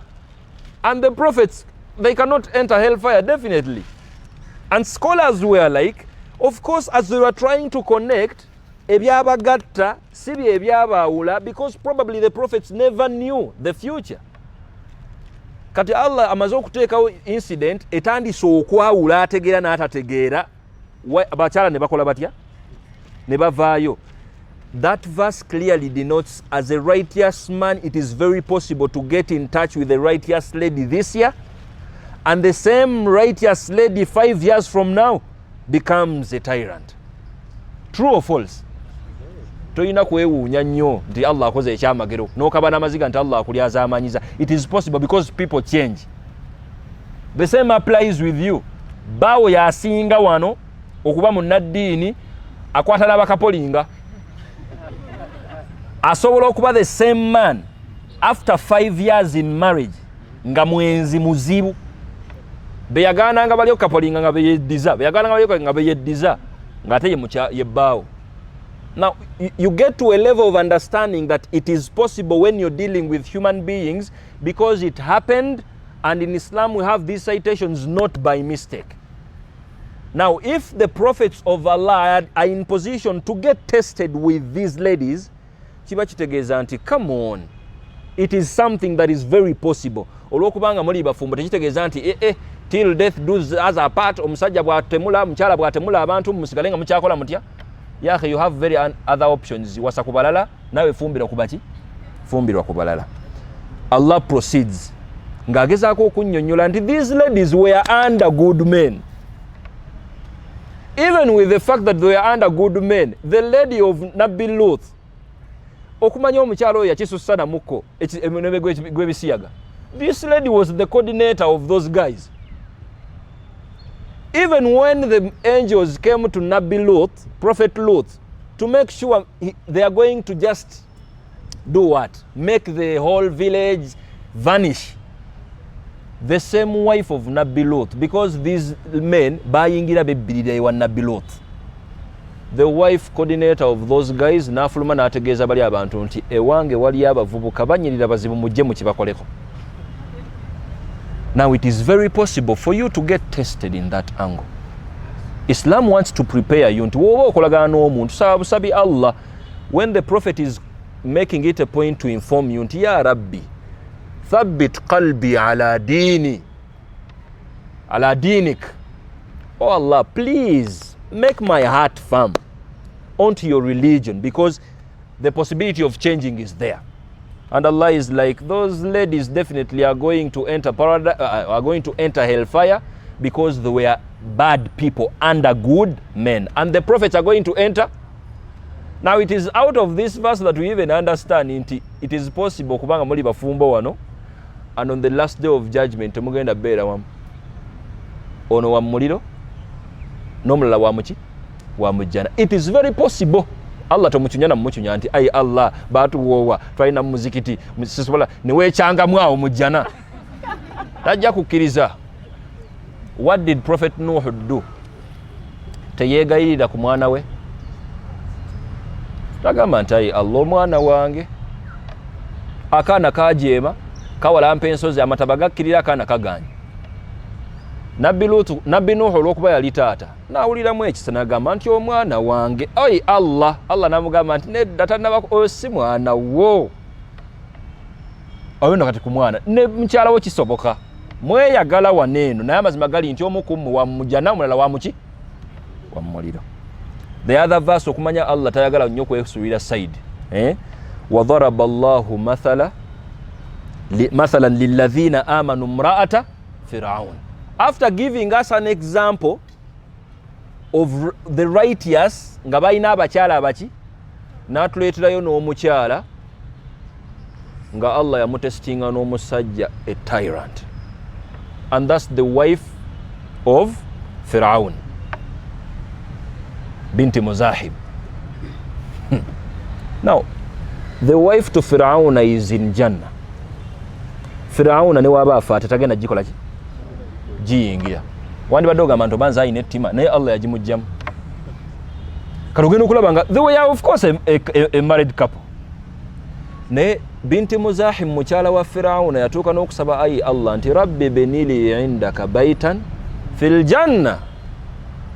and the prophets, they cannot enter hellfire, definitely. And scholars were like, of course, as they were trying to connect, ebyabagatta sibi ebyabawula, because probably the prophets never knew the future. Kati Allah amaze okuteekawo incident etandise okwawula ategeera n'atategeera, abakyala ne bakola batya? Ne bavaayo. that verse clearly denotes as a righteous man, it is very possible to get in touch with a righteous lady this year, and the same righteous lady 5 years from now becomes a tyrant. True or false? Toyina kwewuunya nnyo nti Allah akoze ekyamagero n'okaba n'amaziga nti Allah akulyaza amanyiza. It is possible because people change. The same applies with you. Bawo yasinga wano okuba munnaddiini akwata n'abakapolinga. Asobola okuba the same man after 5 years in marriage nga mwenzi muzibu. Beyagana nga bali okapolinga nga beyeddiza. Beyagana nga bali nga beyeddiza ng'ate ye bbaawo. Now, you get to a level of understanding that it is possible when you're dealing with human beings because it happened, and in Islam we have these citations not by mistake. Now, if the prophets of Allah are in position to get tested with these ladies, kiba kitegeeza nti come on, it is something that is very possible. Olwokubanga muli bafumbo tekitegeeza nti till death do us apart, omusajja bw'atemula mukyala bw'atemula abantu musigale nga mukyakola mutya. Yahe, you have very other options. Wasa kubalala nawe fumbira kubaki? Fumbirwa kubalala. Allah proceeds ng'agezaako okunnyonnyola nti these ladies were under good men. Even with the fact that they were under good men, the lady of Nabi Lut, okumanya omukyalo oyo yakisussa na mukko eminwe gw'ebisiyaga. This lady was the coordinator of those guys. Even when the angels came to Nabi Lut, Prophet Lut, to make sure they are going to just do what? Make the whole village vanish. The same wife of Nabi Lut, because these men bayingira bebirira ewa Nabi Lut. The wife coordinator of those guys n'afuluma n'ategeeza bali abantu nti ewange wali abavubuka banyirira bazibu mujje mu kibakoleko. Now it is very possible for you to get tested in that angle. Islam wants to prepare you. Nti woba okolagana n'omuntu saba busabi Allah, when the prophet is making it a point to inform you nti ya Rabbi thabbit qalbi ala dini ala dinik, oh Allah, please make my heart firm onto your religion, because the possibility of changing is there. And Allah is like, those ladies definitely are going to enter paradise, are going to enter hellfire because they were bad people under good men, and the prophets are going to enter. Now it is out of this verse that we even understand it is possible kubanga muli bafumbo wano, and on the last day of judgment temugenda beera wamu, ono wa muliro n'omulala wa muki wa mujjana. It is very possible. Allah tomuchunya na mumuchunya nti ai Allah batuwowa twalina muzikiti sisobola niwekyanga mwawo mujjana. Tajja kukkiriza. What did Prophet Nuh do? Teyegayirira ku mwana we. Tagama nti ai Allah omwana wange akaana kajeema kawalampa ensozi amataba gakkirira akaana kaganya. Nabbi Nuh olw'okuba yali taata n'awuliramu ekisa n'agamba nti omwana wange, ai Allah n'amugamba nti nedda tannaba si mwana wo. Oyo nno kati ku mwana ne mukyala wo kisoboka, mweyagala waneeno, naye amazima gali nti omu ku mmwe wa mujjana omulala wa muki wa muliro. The other verse okumanya Allah tayagala nnyo kwesuubira side. Wadaraba Allahu mathalan lilladhina amanu imra'ata Fir'aun. After giving us an example of the righteous nga balina abakyala abaki, n'atuleeterayo n'omukyala nga Allah yamutestinga n'omusajja a tyrant, and that's the wife of Fir'aun binti Muzahib. Now the wife to Fir'aun is in Jannah. Fir'aun ne waba afa tatagenda gikola ki jiyingira. Wandi badoga manto banza ine tima naye Allah yagimujjamu. Kalugendo kulaba nga they were of course a married couple. Ne binti Muzahim mukyala wa Fir'aun yatuuka n'okusaba ayi Allah nti rabbi benili indaka baitan fil janna.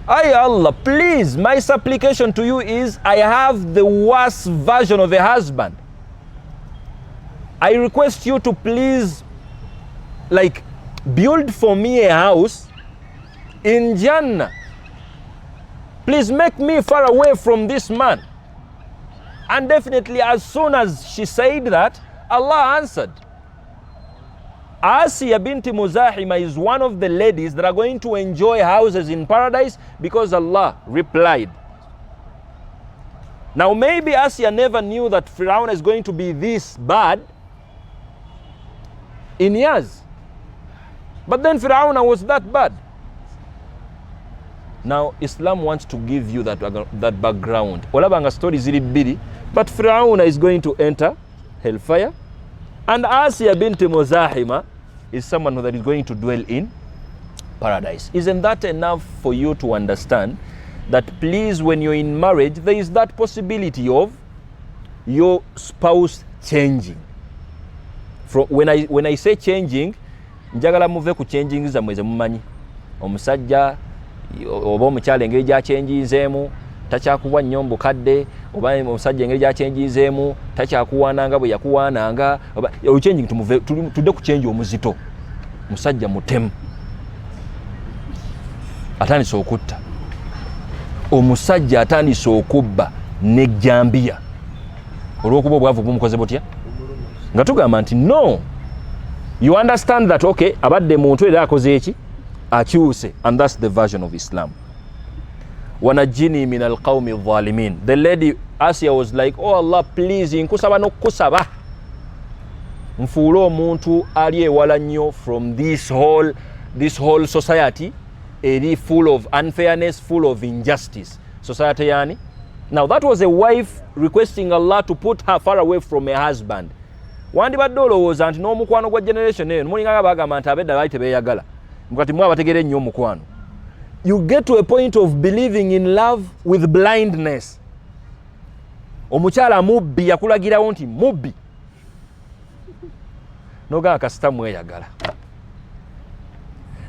Ayi Allah, please, my supplication to you is I have the worst version of a husband. I request you to please build for me a house in Jannah. Please make me far away from this man. And definitely as soon as she said that, Allah answered. Asiya binti Muzahima is one of the ladies that are going to enjoy houses in paradise because Allah replied. Now maybe Asiya never knew that Firaun is going to be this bad in years. But then Firaun was that bad. Now Islam wants to give you that background. Olabanga story ziri biri, but Firaun is going to enter hellfire. And Asiya binti Muzahima is someone that is going to dwell in paradise. Isn't that enough for you to understand that please, when you're in marriage, there is that possibility of your spouse changing? When I say changing, njagala muve ku changing za mweze mumanyi. Omusajja oba omukyala engeri gyakyenjizeemu takyakuwa nnyo mbukadde, oba omusajja engeri gyakyenjizeemu takyakuwaananga bwe yakuwaananga. Changing tudde ku change omuzito. Musajja mutemu atandise okutta, omusajja atandise okubba nejjambiya olw'okuba obwavu bumukoze butya, nga tugamba nti no, you understand that okay, abadde muntu era akoze eki akyuse. And that's the version of Islam. Wanajini min alqawmi adh-dhalimin. The lady Asiya was like, oh Allah, please nkusaba n'okusaba nfuule omuntu ali ewala nnyo from this whole society eri full of unfairness, full of injustice. Society yani. Now that was a wife requesting Allah to put her far away from her husband. Wandibadde olowooza nti n'omukwano gwa generation eno mulinga bagamba nti abedda baali tebeyagala, mukati mwe abategere nnyo omukwano. You get to a point of believing in love with blindness. Omukyala mubbi yakulagirawo nti mubbi, nogaa kasita mweyagala.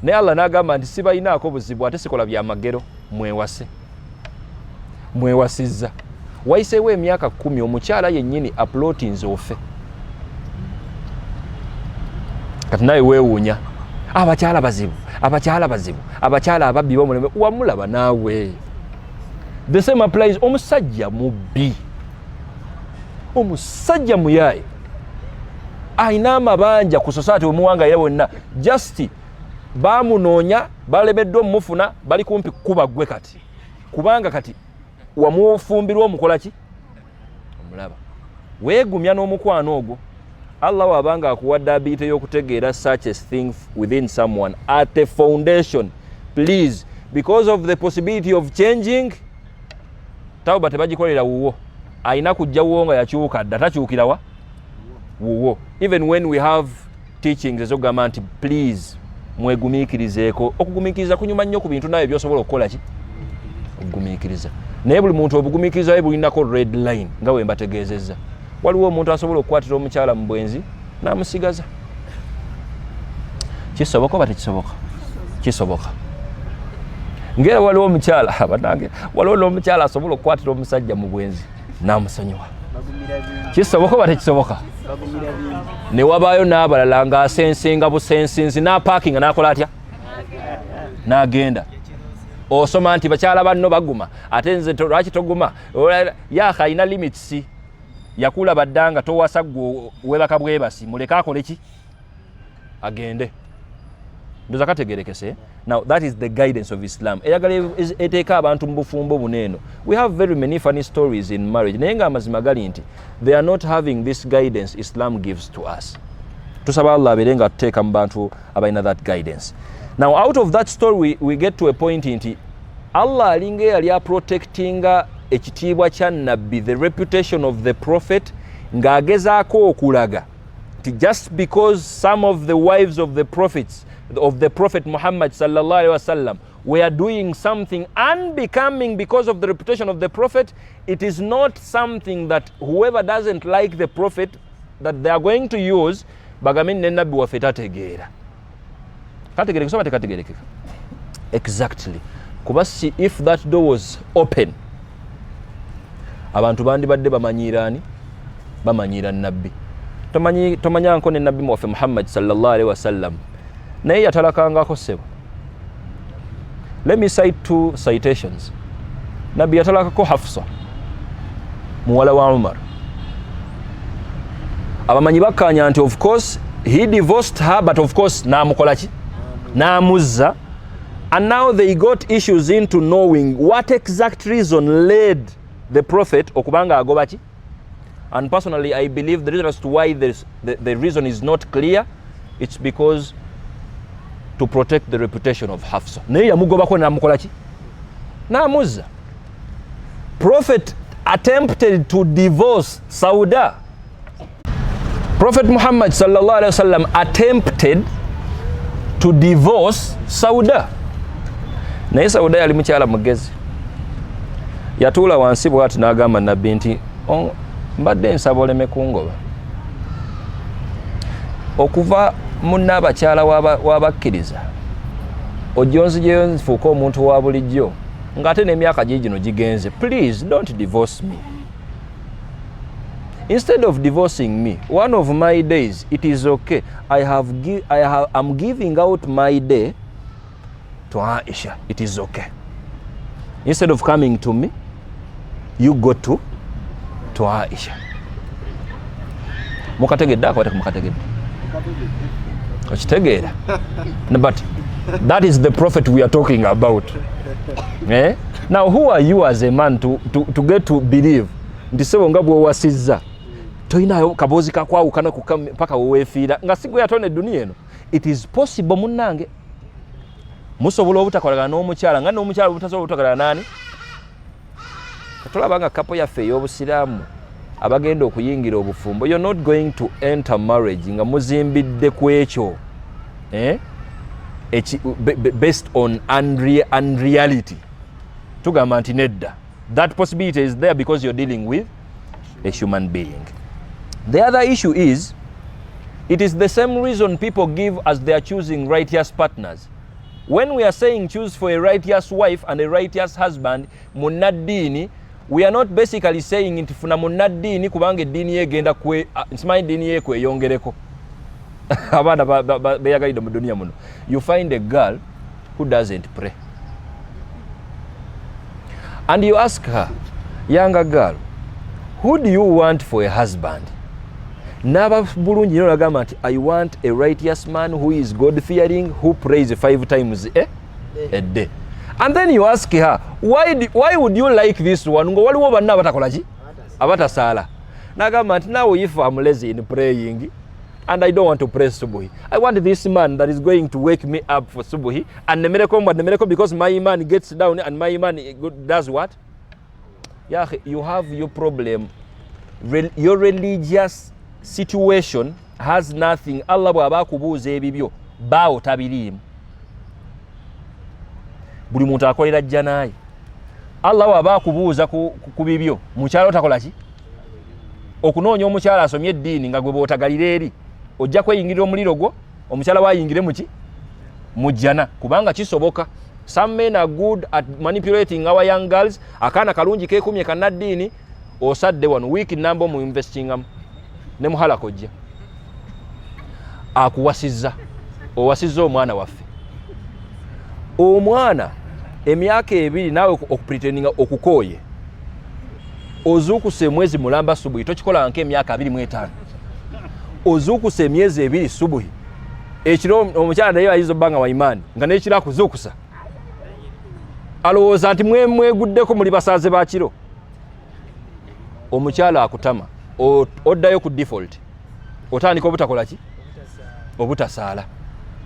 Naye Allah n'agamba nti sibalinaako buzibu ate sikola bya magero, mwewase. Mwewasizza. Wayiseewo emyaka 10 omukyala yennyini aplotinze ofe. Kati naye weewuunya. Abakyala bazibu, abakyala bazibu, abakyala ababbi b'omulembe, wamulaba naawe. The same applies omusajja mubbi. Omusajja muyaaye. Ayina amabanja ku society omuwanga ye wonna. Just baamunoonya, balemeddwa omufuna, bali kumpi kuba gwe kati. Kubanga kati wamufumbirwa omukola ki? Omulaba. Weegumya n'omukwano ogwo. Allah wabanga akuwadde ability y'okutegeera such a thing within someone at a foundation. Please, because of the possibility of changing, tawba tebagikolera wuwo. Ayina kujja wuwo nga yakyuka dda, takyukira wa? Wuwo. Even when we have teachings ezogamba nti please mwegumiikirizeeko. Okugumiikiriza kunyuma nnyo ku bintu naye by'osobola okukola ki? Okugumiikiriza. Naye buli muntu obugumiikiriza we bulinako red line nga bwe mbategeezezza. Waliwo omuntu asobola okukwatira omukyala mu bwenzi n'amusigaza. Kisoboka oba tekisoboka? Kisoboka. Ngera waliwo omukyala abanange, waliwo n'omukyala asobola okukwatira omusajja mu bwenzi n'amusonyiwa. Kisoboka oba tekisoboka? Ne wabaayo n'abalala ng'asensinga busensinzi n'apaakinga n'akola atya? N'agenda. Osoma nti bakyala banno baguma, ate nze lwaki toguma? Yaaka alina limits. Yakula baddanga towasa gwe webaka bwebasi, muleka akole ki? Agende. Ndoza kategerekese. Now that is the guidance of Islam. Eyagala eteeka abantu mu bufumbo buneeno. We have very many funny stories in marriage. Naye nga amazima gali nti they are not having this guidance Islam gives to us. Tusaba Allah abeere nga tuteeka mu bantu abalina that guidance. Now out of that story we get to a point nti Allah alinga yali protectinga ekitiibwa kya nabbi, the reputation of the prophet, ng'agezaako okulaga just because some of the wives of the prophets of the prophet Muhammad sallallahu alaihi wasallam were doing something unbecoming because of the reputation of the prophet, it is not something that whoever doesn't like the prophet that they are going to use bagamin ne nabbi waffe tategeera. Kategeereka soba tekategeerekeka? Exactly. Kuba if that door was open, abantu bandibadde bamanyiiraani? Bamanyiira nabbi. Tomanyanko ne nabbi waffe Muhammad sallallahu alaihi wasallam naye yatalakangako ssebo. Let me cite 2 citations. Nabbi yatalakako Hafsa. muwala wa Umar. Abamanyi bakkanya nti of course he divorced her, but of course namukola ki? Namuzza. And now they got issues into knowing what exact reason led the Prophet okubanga agoba ki? And personally, I believe the reason as to why the reason is not clear, it's because to protect the reputation of Hafsa. Naye yamugobako namukola ki? Namuzza. Prophet attempted to divorce Sauda. Prophet Muhammad sallallahu alaihi wasallam attempted to divorce Sauda. Naye Sauda yali mukyala mugezi. Yatuula wansi bw'ati n'agamba nabbi nti mbadde nsaba oleme kungoba. Okuva munna abakyala w'abakkiriza ojonzijeyo nfuuka omuntu wa bulijjo ng'ate n'emyaka gino gigenze. Please don't divorce me. Instead of divorcing me, one of my days, it is okay. I'm giving out my day to Aisha. It is okay. Instead of coming to me, you go to Aisha. Mukategedde akwate ku mukategedde. Okitegeera. But that is the Prophet we are talking about. Eh? Now who are you as a man to get to believe nti sebo nga bwe wasizza toyinayo kabozi kakwawukana paka wewefiira nga sigwe yatone dunia eno. It is possible munnange musobola obutakolagana n'omukyala nga n'omukyala obutasobola obutakolagana nani katolabanga kapo yaffe ey'obusiraamu abagenda okuyingira obufumbo. You're not going to enter marriage nga muzimbidde ku ekyo based on unreality. Tugamba nti nedda. That possibility is there because you're dealing with a human being. The other issue is, it is the same reason people give as they are choosing righteous partners. When we are saying choose for a righteous wife and a righteous husband, munadini, we are not basically saying nti funa munadini kubanga edini yegenda kwe nsimanyi dini ye kwe yongereko. Abana beyagalidde mu dunia muno. You find a girl who doesn't pray. And you ask her, younger girl, who do you want for a husband? Naba bulungi nyo nagamba nti I want a righteous man who is God-fearing, who prays 5 times a day. And then you ask her, why would you like this one? Ngo waliwo banna abatakola ki? Abatasala. Nagamba nti now if I'm lazy in praying and I don't want to pray subuhi, I want this man that is going to wake me up for subuhi and nemereko because my iman gets down and my iman does what? Yeah, you have your problem. Your religious situation has nothing. Allah bw'aba kubuuza ebibyo bawo tabiriimu. Buli muntu akolera ajja naye. Allah bw'aba kubuuza ku bibyo mukyala otakola ki? Okunoonya omukyala asomye eddiini nga gwe bw'otagalira eri ojja kweyingirira omuliro gwo omukyala waayingire muki? Mujjana. Kubanga kisoboka. Some men are good at manipulating our young girls. Akaana kalungi keekumye kannaddiini osadde wano wiiki namba mu investingamu ne muhala kojja akuwasizza owasizza omwana waffe. Omwana emyaka 2 naawe okupretendinga okukooye ozuukuse mwezi mulamba subuhi tokikola nke emyaka 25 ozuukuse emyezi 2 subuhi ekiro omukyala naye ayizo bbanga wa imani nga n'ekiro akuzuukusa alowooza nti mweguddeko muli basaaze ba kiro. Omukyala akutama oddayo ku default otandika obutakola ki? Obutasaala.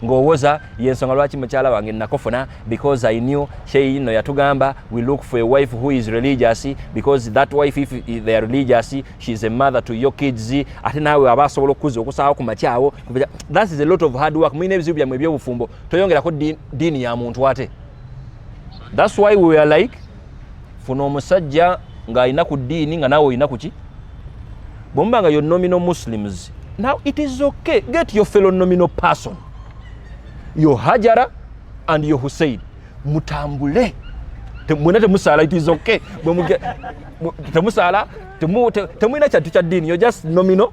Ng'owoza yensonga lwaki mukyala wange nakofuna because I knew she no yatugamba we look for a wife who is religious because that wife if they are religious she is a mother to your kids ate naawe abasobola okuza okusaawo ku makyawo. That is a lot of hard work. Mwine ebizibu byammwe eby'obufumbo toyongerako diini ya muntu ate. That's why we are like funa omusajja nga alina ku ddiini nga naawe olina kuki? Bw'omuba nga you're nominal Muslims, now it is okay. Get your fellow nominal person, your Hajara and your Hussein. Mutambule. Mwena temusala, it is okay. Temusala, temwina kyatu kya ddiini, you're just nominal.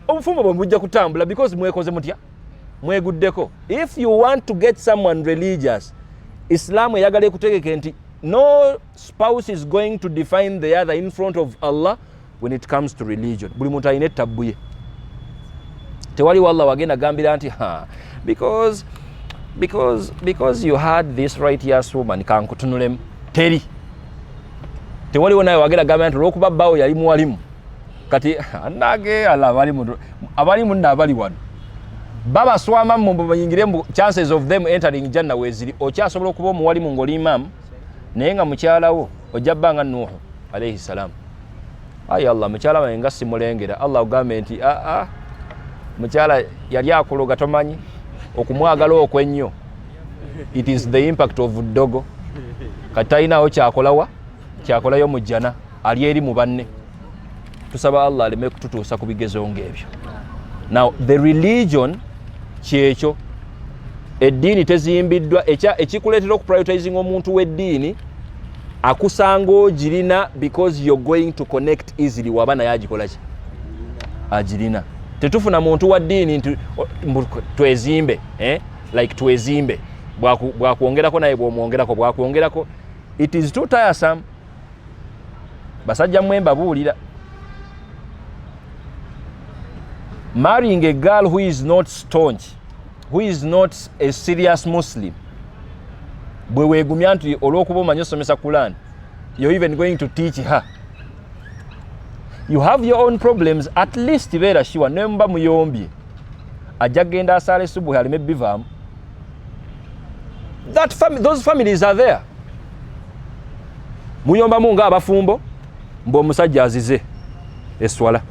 Obufumbo bwe mujja kutambula because mwekoze mutya? Mweguddeko. If you want to get someone religious, Islam eyagala ekutegeke nti no spouse is going to define the other in front of Allah when it comes to religion. Buli muntu alina tabbu ye. Tewali walla wagenda gambira nti because you had this righteous woman kankutunulemu. Teri. Tewali wona wagenda gambira nti olwokuba bbawo yali muwalimu. Kati anage ala abalimu nabali wano. Baba swama mu bayingire chances of them entering Jannah weziri. Okyasobola okuba omuwalimu ng'oli imam naye nga mukyalawo ojabbanga Nuhu alayhi salam. Ayi Allah mukyala wange nga simulengera. Allah ogambe nti mukyala yali akologa tomanyi okumwagala okwennyo. It is the impact of dogo. Katainawo kyakolayo mu jjana ali eri mu banne. Tusaba Allah aleme kututuusa ku bigezo ng'ebyo. Now the religion kyekyo eddiini tezimbiddwa ekikuleetera okuprioritizing omuntu w'eddiini akusanga ogirina because you're going to connect easily waba naye agikola ki agirina. Tetufuna muntu wa ddiini nti twezimbe like twezimbe bwakwongerako naye bwomwongerako bwakwongerako. It is too tiresome. Basajja mwemba buulira. Marrying a girl who is not staunch, who is not a serious Muslim, bwe weegumya nti olw'okuba omanyi osomesa Quran, you're even going to teach her. You have your own problems. At least beera sure nemba muyombye ajja genda asaale subuhi aleme bivaamu. Those families are there. Muyombamu nga abafumbo mb'omusajja azize eswala.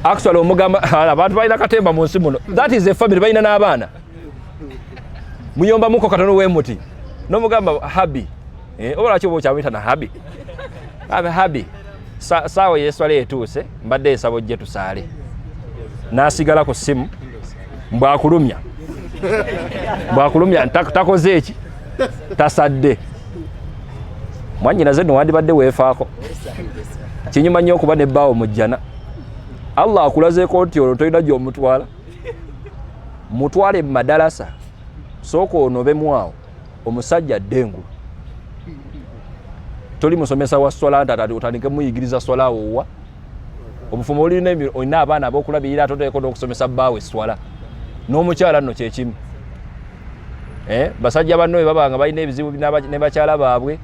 Actually omugamba abantu balina katemba mu nsi muno. That is a family balina n'abaana. Muyomba muko katono wemuti. N'omugamba habi. Oba lwaki oba kyamuyita na habi. Habi. Sawa yeswala etuuse mbadde esabo gye tusaale. N'asigala ku ssimu mbwakulumya. Mbwakulumya takoze eki. Tasadde. Mwannyinaze nno wandibadde weefaako. Kinyuma nnyo okuba nebbaawo mu jjana. Allah akulazeeko nti olwo tolina gy'omutwala. Mutwale mu madalasa. Sooka onobemu awo omusajja ddengulu. Toli musomesa wa swala nti otandike muyigiriza swala awo wa. Obufumo olina abaana ab'okulabirira toteeko n'okusomesa bbaawe swala. N'omukyala nno kyekimu. Basajja banno bwe baba nga balina ebizibu ne bakyala baabwe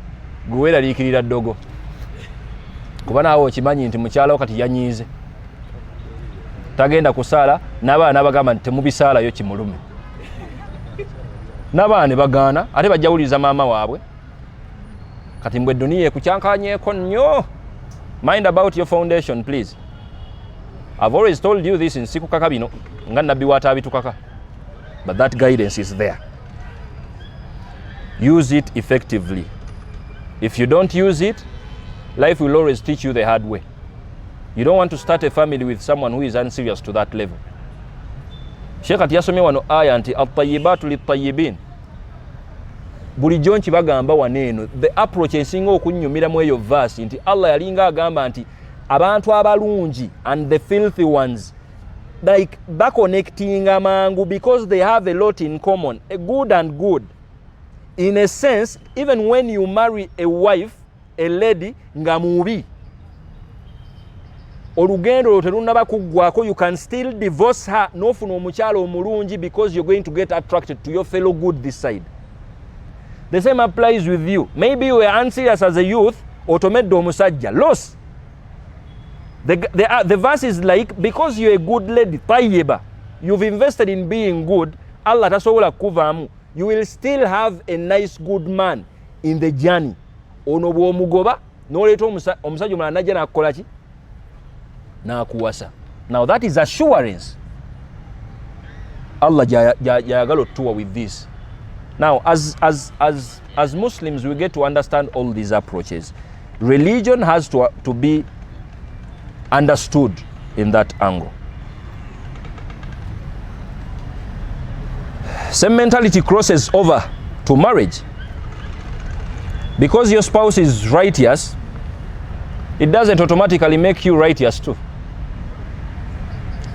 gwe weeraliikirira ddogo. Kuba naawe okimanyi nti mukyalawo kati yanyiize. Tagenda kusaala n'abaana bagamba nti temubisaalayo kimulume. N'abaana bagaana ate bajja wuliriza maama waabwe. Kati mbwe duniya ekukyankanyeeko nnyo. Mind about your foundation please. I've always told you this in sikukaka bino nga nabbi waataabitukaka. But that guidance is there. Use it effectively. If you don't use it, life will always teach you the hard way. You don't want to start a family with someone who is unserious to that level. Sheikh ati yasomye wano aya nti at-tayyibatu lit-tayyibin. Bulijjo nkibagamba waneeno the approach esinga okunnyumiramu eyo verse nti Allah yalinga agamba nti abantu abalungi and the filthy ones like baconnecting amangu because they have a lot in common, a good and good. In a sense, even when you marry a wife, a lady nga mubi, olugendo lwo terunaba kuggwako, you can still divorce her n'ofuna omukyala omulungi because you're going to get attracted to your fellow good this side. The same applies with you. Maybe you were unserious as a youth, otomedde omusajja, loss. The verse is like, because you're a good lady, tayyiba, you've invested in being good, Allah tasobola kuvaamu, you will still have a nice good man in the journey. Ono bw'omugoba n'oleeta omusajja omulala najja n'akukola ki? N'akuwasa. Now that is assurance. Allah jayagala otuwa with this. Now as Muslims we get to understand all these approaches. Religion has to be understood in that angle. Same mentality crosses over to marriage. Because your spouse is righteous, it doesn't automatically make you righteous too.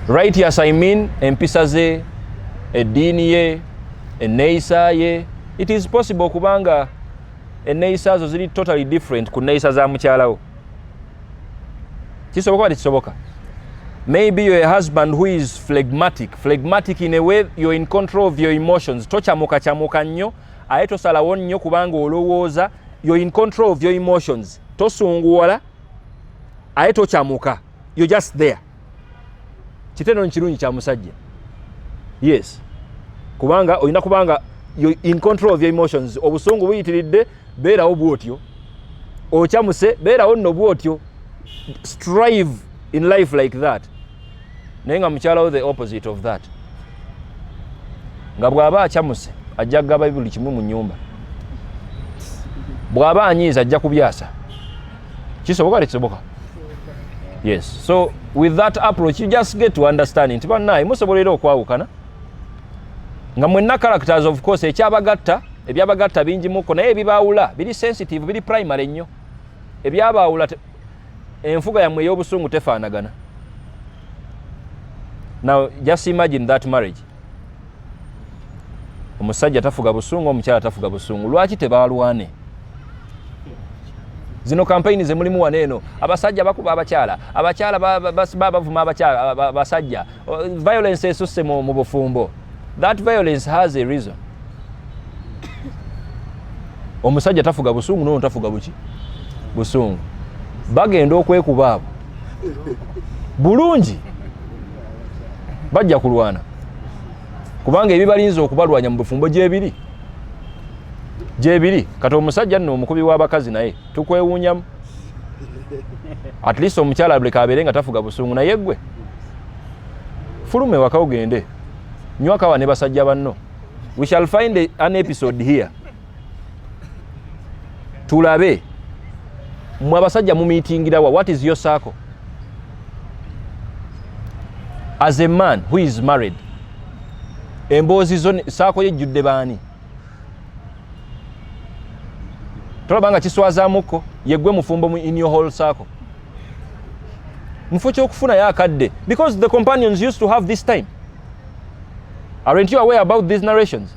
Righteous, I mean, empisa ze, eddiini ye, enneeyisa ye. It is possible kubanga enneeyisa zo ziri totally different ku nneeyisa za mukyalawo. Kisoboka bati kisoboka? Maybe you're a husband who is phlegmatic in a way you're in control of your emotions. Tochamuka nnyo, aye tosalawo nnyo kubanga olowooza, you're in control of your emotions. Tosunguwala, aye tochamuka. You're just there. Kitendo nkirungi kya musajja. Yes. Kubanga oyina kubanga you're in control of your emotions. Obusungu buyitiridde, beerawo bwotyo. Ochamuse, beerawo nno bwotyo. Strive in life like that. Naye nga mukyalawo the opposite of that. Nga bw'aba achamuse ajja kugaba buli kimu mu nnyumba. Bw'aba anyiiza ajja kubyasa. Kisoboka tekisoboka? Yes. So with that approach you just get to understand nti bannaye musobolera okwawukana. Nga mwenna characters of course ebyabagatta bingi muko naye ebibaawula biri sensitive biri primary nnyo. Ebyabaawula enfuga yammwe ey'obusungu tefaanagana. Now just imagine that marriage. Omusajja tafuga busungu, omukyala tafuga busungu. Lwaki tebaalwane? Zino campaign ze mulimu waneeno, abasajja bakuba abakyala bavuma abasajja. Violence esusse mu bufumbo. That violence has a reason. Omusajja tafuga busungu, n'ono tafuga busungu. Bagenda okwekuba abo. Bulungi. Bajja kulwana. Kubanga ebibalinze okubalwanya mu bufumbo gyebiri. Kati omusajja nno omukubi w'abakazi naye tukwewuunyamu. At least omukyala abuleka abeere nga tafuga busungu naye gwe. Fulume waka ogende. Nywaka wa ne basajja banno. We shall find an episode here. Tulabe. Mwe abasajja mu meetingira wa, what is your circle? As a man who is married, emboozi zo saako yejjudde baani? Tolabanga kiswazaamuko yeggwe mufumbo in your whole circle. Mufo ky'okufuna yakadde because the companions used to have this time. Aren't you aware about these narrations?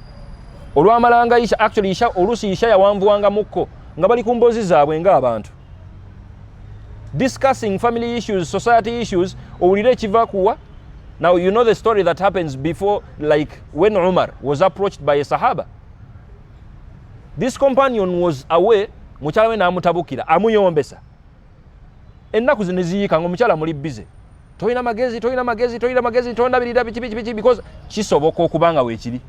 Olwamalanga Isha, actually Isha olusi Isha yawanvuwanga mukko nga bali ku mboozi zaabwe ng'abantu. Discussing family issues, society issues, owulire ekiva kuwa. Now you know the story that happens before, like when Umar was approached by a Sahaba. This companion was away, mukyala we n'amutabukira, amuyombesa. Ennaku zino ziyiika ng'omukyala muli busy. Toyina magezi, tondabirira biki because kisoboka okubanga weekiri.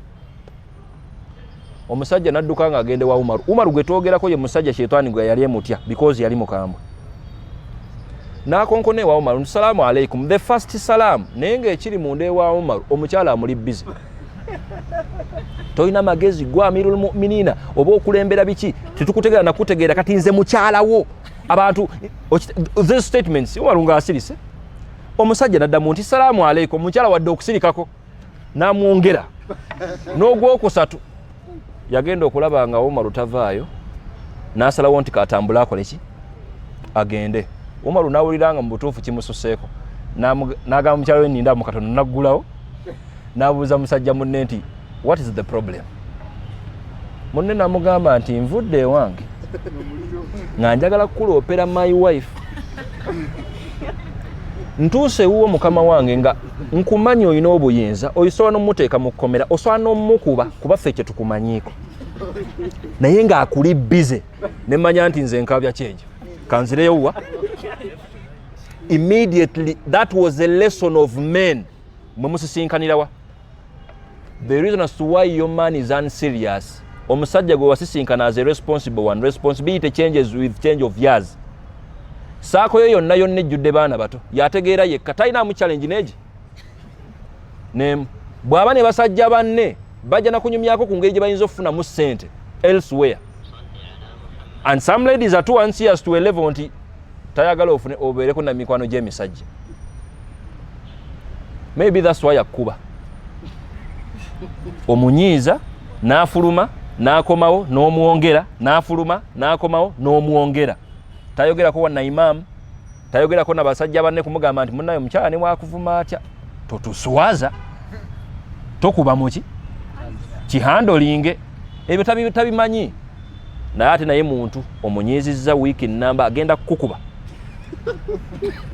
Omusajja n'adduka nga agende wa Umar. Umar gwe twogerako ye musajja Shetani gwe yali emutya because yali mukambwe. Nakonkone wa Umar, "Assalamu alaikum." The first salam, naye ng'ekiri munda ewa Umar, omukyala amuli busy. Toyina magezi gwa amirul mu'minina oba okulembera biki tetukutegeera nakutegeera kati nze mukyalawo abantu these statements Umar asirise. Omusajja n'addamu nti "Assalamu alaikum." Omukyala wadde okusirikako n'amwongera n'ogwokusatu yagenda okulaba nga Umar tavaayo n'asalawo nti katambula akole ki agende. Umar n'awuliranga mu butuufu kimususeeko n'agamba mukyala we nninda mu katono naggulawo n'abuuza musajja munne nti "What is the problem?" Munne n'amugamba nti "Nvudde ewange nga njagala kukuloopera my wife. Ntuuse wuwo mukama wange nga nkumanyi olina obuyinza osobola n'omuteeka mu kkomera osobola n'omukuba kuba ffe kye tukumanyiiko naye ng'akuli bize ne mmanya nti nze nkaabya kyekyo kanzireyo wa." Immediately that was a lesson of men mwe musisinkanira wa. The reason as to why your man is unserious, omusajja gwe wasisinkana as a responsible one, responsibility changes with change of years. Saako yo yonna ejjudde baana bato yategeera yekka talina mu challenge neegi bw'aba ne basajja banne bajja na kunyumyako ku ngeri gye bayinza okufuna mu ssente elsewhere, and some ladies are too anxious to a level nti tayagala ofune obeereko na mikwano gy'emisajja. Maybe that's why akuba omunyiiza n'afuluma n'akomawo n'omwongera n'afuluma n'akomawo n'omwongera. Tayogerako wa na imam, tayogerako na basajja banne kumugamba nti munnayo mukyala ne wakuvuma atya. Totuswaza tokuba muki kihandolinge ebyo tabimanyi naye ate naye muntu omunyizizza wiiki namba agenda kukuba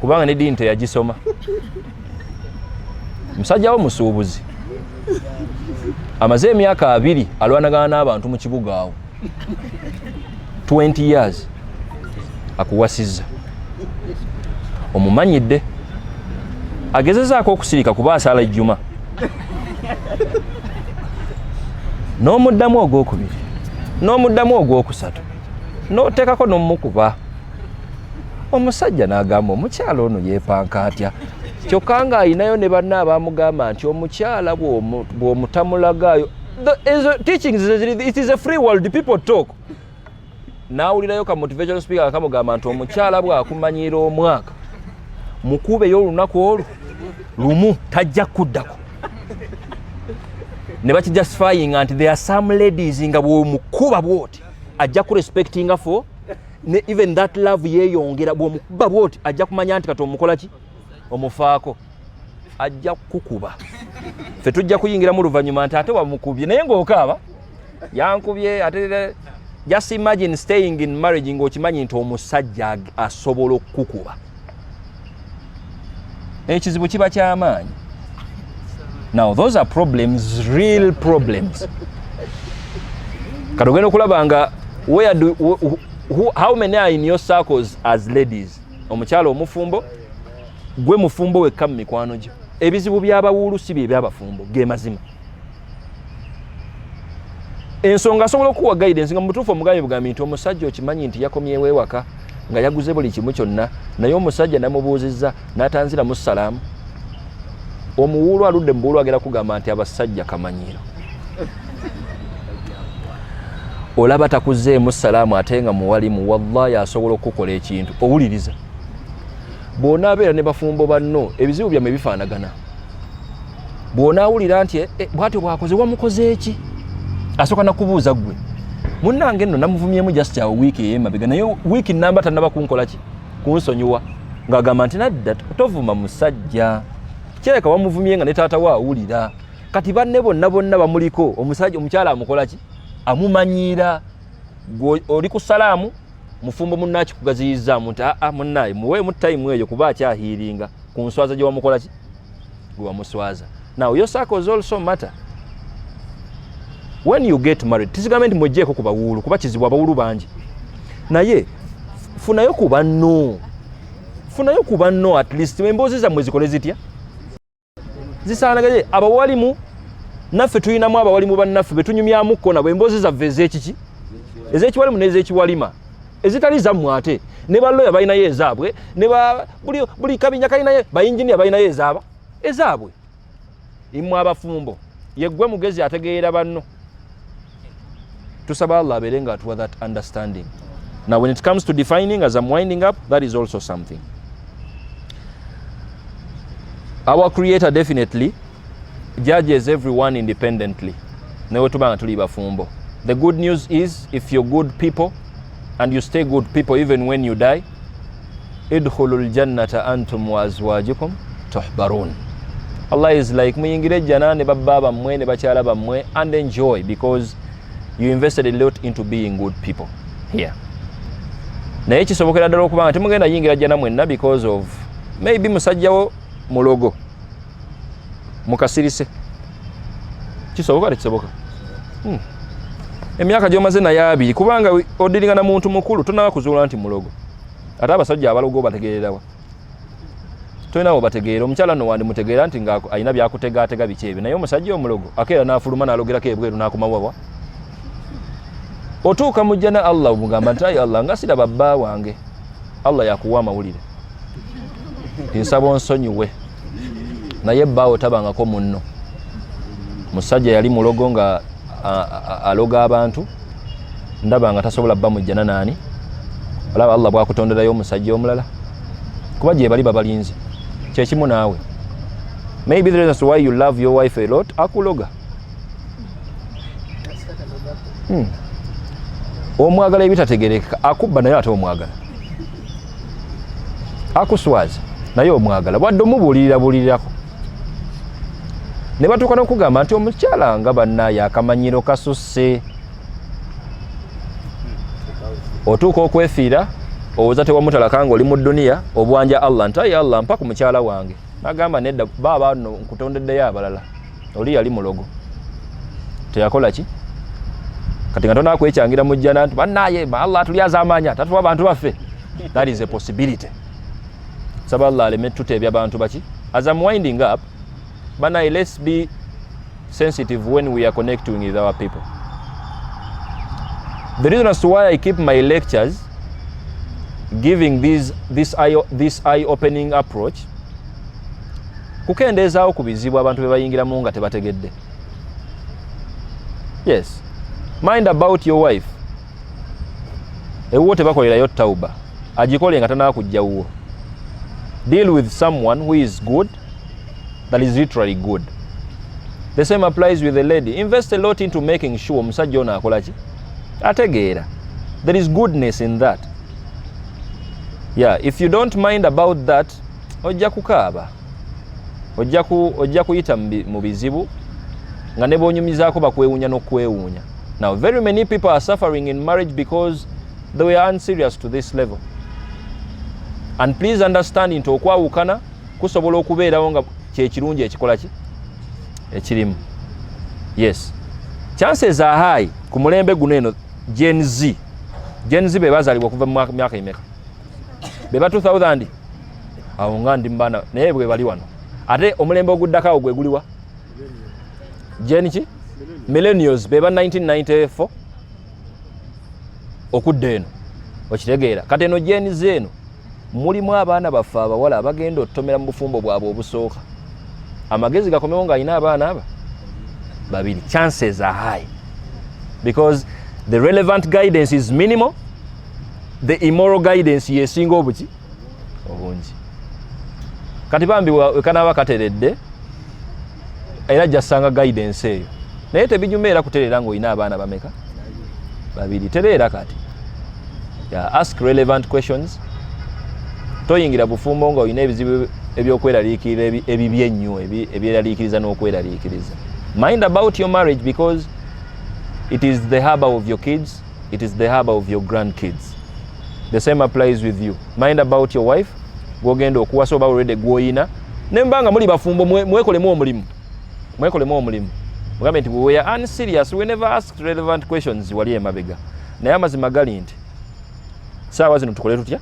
kubanga ne dini teyagisoma. Musajja wo musuubuzi amaze emyaka 2 alwanagana n'abantu mu kibuga awo 20 years akuwasizza omumanyidde agezezaako okusirika kuba asala ejjuma n'omuddamu ogwokubiri n'omuddamu ogwokusatu n'oteekako n'omukuba. Omusajja n'agamba omukyala ono yeepanka atya kyokka ng'ayinayo ne banna abamugamba nti omukyala bw'omutamulagaayo. It is a free world, people talk. N'awulirayo ka motivational speaker akamugamba nti omukyala bw'akumanyiira omwaka mukubeyo olunaku olwo lumu tajja kuddako. Ne bakijustifying nti there are some ladies nga bw'omukuba bw'oti ajja kurespectinga for even that love yeeyongera. Bw'omukuba bw'oti ajja kumanya nti kati omukola ki omufaako ajja kukuba. Ffe tujja kuyingira mu luvannyuma nti ate wamukubye naye ng'okaaba yankubye ate. Just imagine staying in marriage ng'okimanyi nti omusajja asobola okukuba. Ekizibu kiba ky'amaanyi. Now those are problems, real problems. Katogenda okulaba nga how many are in your circles as ladies? Omukyala omufumbo gwe mufumbo wekka mu mikwano gyo. Ebizibu by'abawuulu si bye by'abafumbo ge mazima. Ensonga asobola okuwa guidance nga mutuufu omugambi bugambi nti omusajja okimanyi nti yakomyewo ewaka nga yaguze buli kimu kyonna naye omusajja namubuuzizza n'atanziramu salaamu. Omuwuulu aludde mu buwuulu agenda kugamba nti abasajja kamanyiiro. Olaba takuzzeemu salaamu ate nga muwalimu wallahi asobola okukola ekintu owuliriza. Bw'onaabeera ne bafumbo banno ebizibu byammwe bifaanagana. Bw'onaawulira nti bw'atyo bwakoze wamukoze eki asooka nakubuuza ggwe munnange nno namuvumyemu just awo wiiki ey'emabega naye wiiki namba tannaba kunkola ki kunsonyiwa ng'agamba nti nadda tovuma musajja kireka wamuvumye nga ne taata we awulira kati banne bonna bamuliko omukyala amukola ki amumanyiira oli ku salaamu mufumbo munnaaki kugaziyizzaamu nti munnaye muweemu tayimu eyo kuba akyahiiringa ku nswaza gye wamukola ki gwe wamuswaza. Now your circles also matter. When you get married tizigambe nti mwejjeeko ku bawuulu kuba kizibu abawuulu bangi naye funayo ku banno at least emboozi zammwe zikole zitya zisaanagaye. Abawalimu naffe tulinamu abawalimu bannaffe betunyumyamukko nabo emboozi zaffe ez'ekiki ez'ekiwalimu n'ez'ekiwalima ezitali zammwe ate ne balloya balinayo ezaabwe ne buli kabinya kalinayo bayinjiniya balinayo ezaabwe. Immwe abafumbo yeggwe mugezi ategeera banno. Tusaba Allah abeere nga atuwa that understanding. Now when it comes to defining, as I'm winding up, that is also something. Our Creator definitely judges everyone independently. Newe tubanga tuli bafumbo. The good news is if you're good people and you stay good people even when you die, idkhulul jannata antum wa azwajukum tuhbarun. Allah is like muyingire jana ne babba bammwe ne bakyala bammwe and enjoy because you invested a lot into being good people here. Naye kisobokera ddala okubanga temugenda yingira jana mwenna because of maybe musajjawo mulogo mukasirise. Kisoboka tekisoboka? Emyaka gy'omaze naye 2 kubanga odiringana muntu mukulu tonaba kuzuula nti mulogo. Ate abasajja abalogo bategeererawa. Toyinawo bategeera omukyala no wandi mutegeera nti nga ayina byakutegaatega biki ebyo naye omusajja omulogo akeera n'afuluma n'alogerako ebweru n'akomawawa. Otuuka mu jjana Allah omugamba nti ayi Allah nga siraba bba wange. Allah yakuwa amawulire nsaba onsonyiwe naye bbaawo tabangako munno. Musajja yali mulogo nga aloga abantu ndaba nga tasobola bba mu jjana naani. Olaba Allah bwakutonderayo omusajja omulala kuba gye bali babalinzi kyekimu naawe. Maybe the reason why you love your wife a lot akuloga. Omwagala ebitategerekeka akubba naye ate omwagala akuswaza naye omwagala wadde omubuulirirako ne batuuka n'okugamba nti omukyala nga bannaaye akamanyiro kasusse otuuka okwefiira owoza tewamutalaka nga oli mu dduniya obwanja Allah nti Allah mpa ku mukyala wange n'agamba nedda baaba nno nkutondeddeyo abalala oli yali mulogo teyakola ki kati nga tonaakwecangira mu jjana nti bannaaye Allah atulyaza amaanya tatuwa abantu baffe. That is a possibility. Saba Allah aleme tuteebya abantu baki. As I'm winding up, bannaaye let's be sensitive when we are connecting with our people. The reason as to why I keep my lectures giving this eye-opening approach, kukendeezaawo ku bizibu abantu bye bayingiramu nga tebategedde. Yes. Mind about your wife. Ewo tebakolerayo tauba. Agikole nga tanakujja wuwo. Deal with someone who is good, that is literally good. The same applies with the lady. Invest a lot into making sure omusajja ono akola ki? Ategeera. There is goodness in that. Yeah, if you don't mind about that, ojja kukaaba. Ojja kuyita mu bizibu nga ne boonyumizaako bakwewuunya n'okwewuunya. Now, very many people are suffering in marriage because they were unserious to this level. And please understand nti okwawukana kusobola okubeerawo nga kyekirungi ekikola ki? Ekirimu. Yes. Chances are high ku mulembe guno eno Gen Z be bazaalibwa okuva mu myaka emeka? Beba 2000? Awo nga ndi mbana naye bwe bali wano. Ate omulembe oguddako gwe guliwa? Gen ki? Millennials beba 1994 okudda eno okitegeera. Kati eno Gen Z eno mulimu abaana baffe abawala abagenda otomera mu bufumbo bwabwe obusooka. Amagezi gakomewo nga alina abaana aba babiri. Chances are high because the relevant guidance is minimal, the immoral guidance yesinga obuki obungi. Kati bambi wekanaba kateredde era jasanga guidance eyo naye tebinyumeera kutereera ng'olina abaana bameka? Babiri. Tereera kati. Yeah, ask relevant questions. Toyingira bufumbo nga olina ebizibu ebyokweraliikirira ebibi ennyo ebyeraliikiriza n'okweraliikiriza. Mind about your marriage because it is the harbour of your kids, it is the harbour of your grandkids. The same applies with you. Mind about your wife. Gwogenda okuwasa oba already gw'oyina. Nembanga muli bafumbo mwekolemu omulimu. Mwekolemu omulimu. Mugambe nti we are unserious, we never asked relevant questions wali emabega. Naye amazima gali nti saawa zino tukole tutya?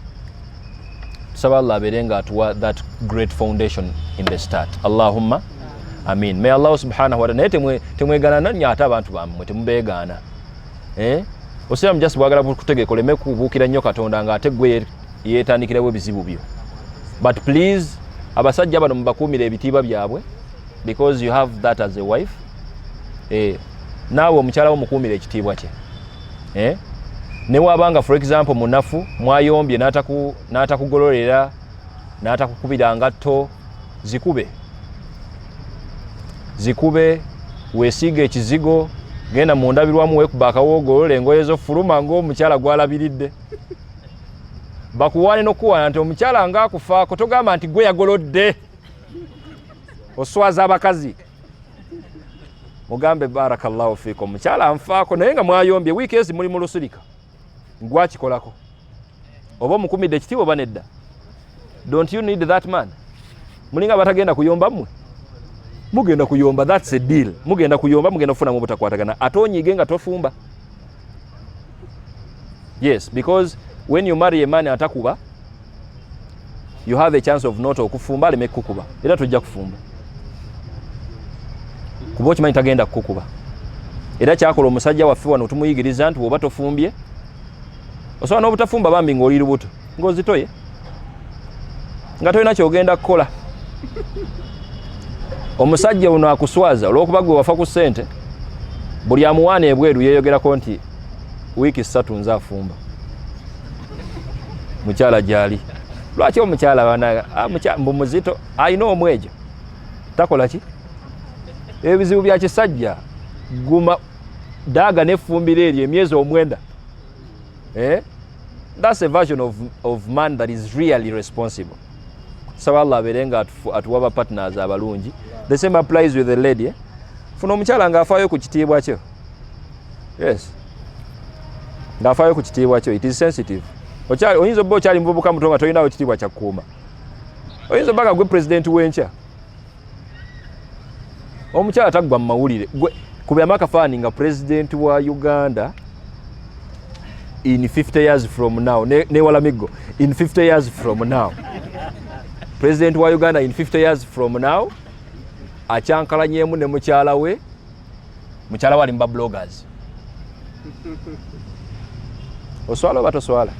Tusaba Allah abeerenga atuwa that great foundation in the start. Allahumma amin. May Allah subhanahu wa ta'ala naye temwegana nanya ate abantu bammwe temubeegaana. Osiramu just bwagala kutegeka oleme kubuukira nnyo Katonda nga ate gwe yeetandikirawo ebizibu byo. But please abasajja bano mubakuumira ebitiibwa byabwe because you have that as a wife. Naawe omukyala wo mukuumira ekitiibwa kye. Ne wabanga for example munafu mwayombye n'atakugololera n'atakukubira ngatto zikube weesiga ekizigo genda mu ndabirwamu weekuba akawoogolole engoye zo fuluma ng'omukyala gwalabiridde. Bakuwaane n'okuwaana nti omukyala ng'akufaako togamba nti gwe yagolodde oswaza abakazi. Mugambe barakallahu fiikum omukyala anfaako naye nga mwayombye wiiki ezi muli mu lusirika gwakikolako oba omukumidde ekitiibwa oba nedda? Don't you need that man? Mulinga batagenda kuyomba mmwe? Mugenda kuyomba, that's a deal. Mugenda kuyomba, mugenda kufuna mu butakwatagana ate onyiige nga tofumba. Yes, because when you marry a man atakuba, you have a chance of not okufumba aleme kukuba era tojja kufumba kuba okimanyi tagenda kukuba. Era kyakola omusajja waffe wano tumuyigiriza nti bw'oba tofumbye osobola n'obutafumba bambi ng'oli lubuto ng'ozitoye nga tolina kyogenda kukola. Omusajja ono akuswaza olw'okuba gwe wafa ku ssente, buli amuwaana ebweru yeeyogerako nti wiiki 3 nze afumba. Mukyala gyali lwaki omukyala bana mbu muzito alina omwejo takola ki? Ebizibu bya kisajja guma daaga n'effumbiro eryo emyezi 9. That's a version of man that is really responsible. Saba Allah abeerenga atuwa ba partners abalungi. The same applies with the lady. Funa omukyala ng'afaayo ku kitiibwa kyo. Yes. ng'afaayo ku kitiibwa kyo. It is sensitive. Oyinza obba okyali muvubuka muto nga tolinawo ekitiibwa kya kukuuma. Oyinza obba nga gwe pulezidenti w'enkya. Omukyala taggwa mu mawulire. Kubyamu akafaani nga pulezidenti wa Uganda in 50 years from now. Ne Walamiggo in 50 years from now. President wa Uganda in 50 years from now acyankalanyemu ne mukyala we. Mukyala wali mba bloggers. Oswala oba toswala?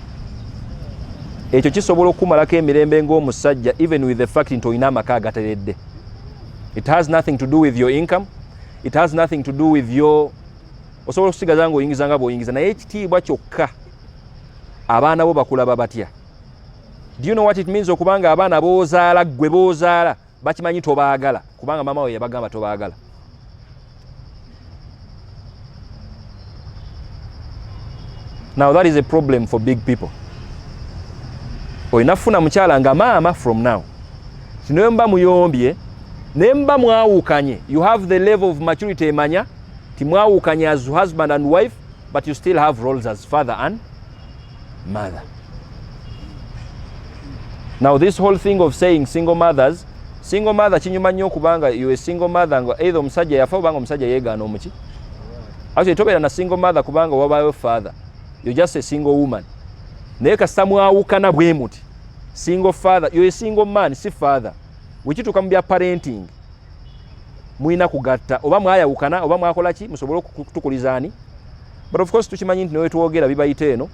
Ekyo kisobola okumalako emirembe ng'omusajja even with the fact nti olina amaka agateredde. It has nothing to do with your income. It has nothing to do with your... Osobola okusigaza ng'oyingiza nga bw'oyingiza naye ekitiibwa kyokka abaana bo bakulaba batya. Do you know what it means okubanga abaana boozaala gwe boozaala bakimanyi tobaagala kubanga mama we yabagamba tobaagala. Now that is a problem for big people. Oinafuna mukyala nga maama from now. Sinomba muyombye nemba mwawukanye. You have the level of maturity emanya timwawukanye as husband and wife, but you still have roles as father and mother. Now this whole thing of saying single mother kinyuma nnyo kubanga you a single mother nga either omusajja yafa obanga omusajja yeegaana omuki. Actually tobeera na single mother kubanga wabayo father. You're just a single woman. Naye kasita mwawukana bwe muti single father, you're a single man, si father. Wekituuka mu bya parenting mwina kugatta oba mwayawukana oba mwakola ki musobole okutukulizaani. But of course tukimanyi nti newetwogera bibayita eno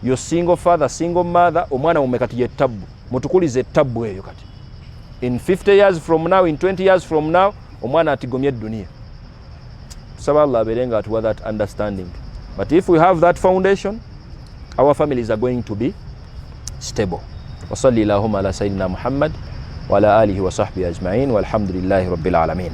you're single father, single mother, omwana mume kati ye tabbu. Mutukulize tabbu eyo kati. In 50 years from now, in 20 years from now, omwana atigomye eddunia. Tusaba Allah abeerenga atuwa that understanding. But if we have that foundation, our families are going to be stable. Wa salli Allahumma ala sayyidina Muhammad wa ala alihi wa sahbihi ajma'in walhamdulillahi rabbil alamin.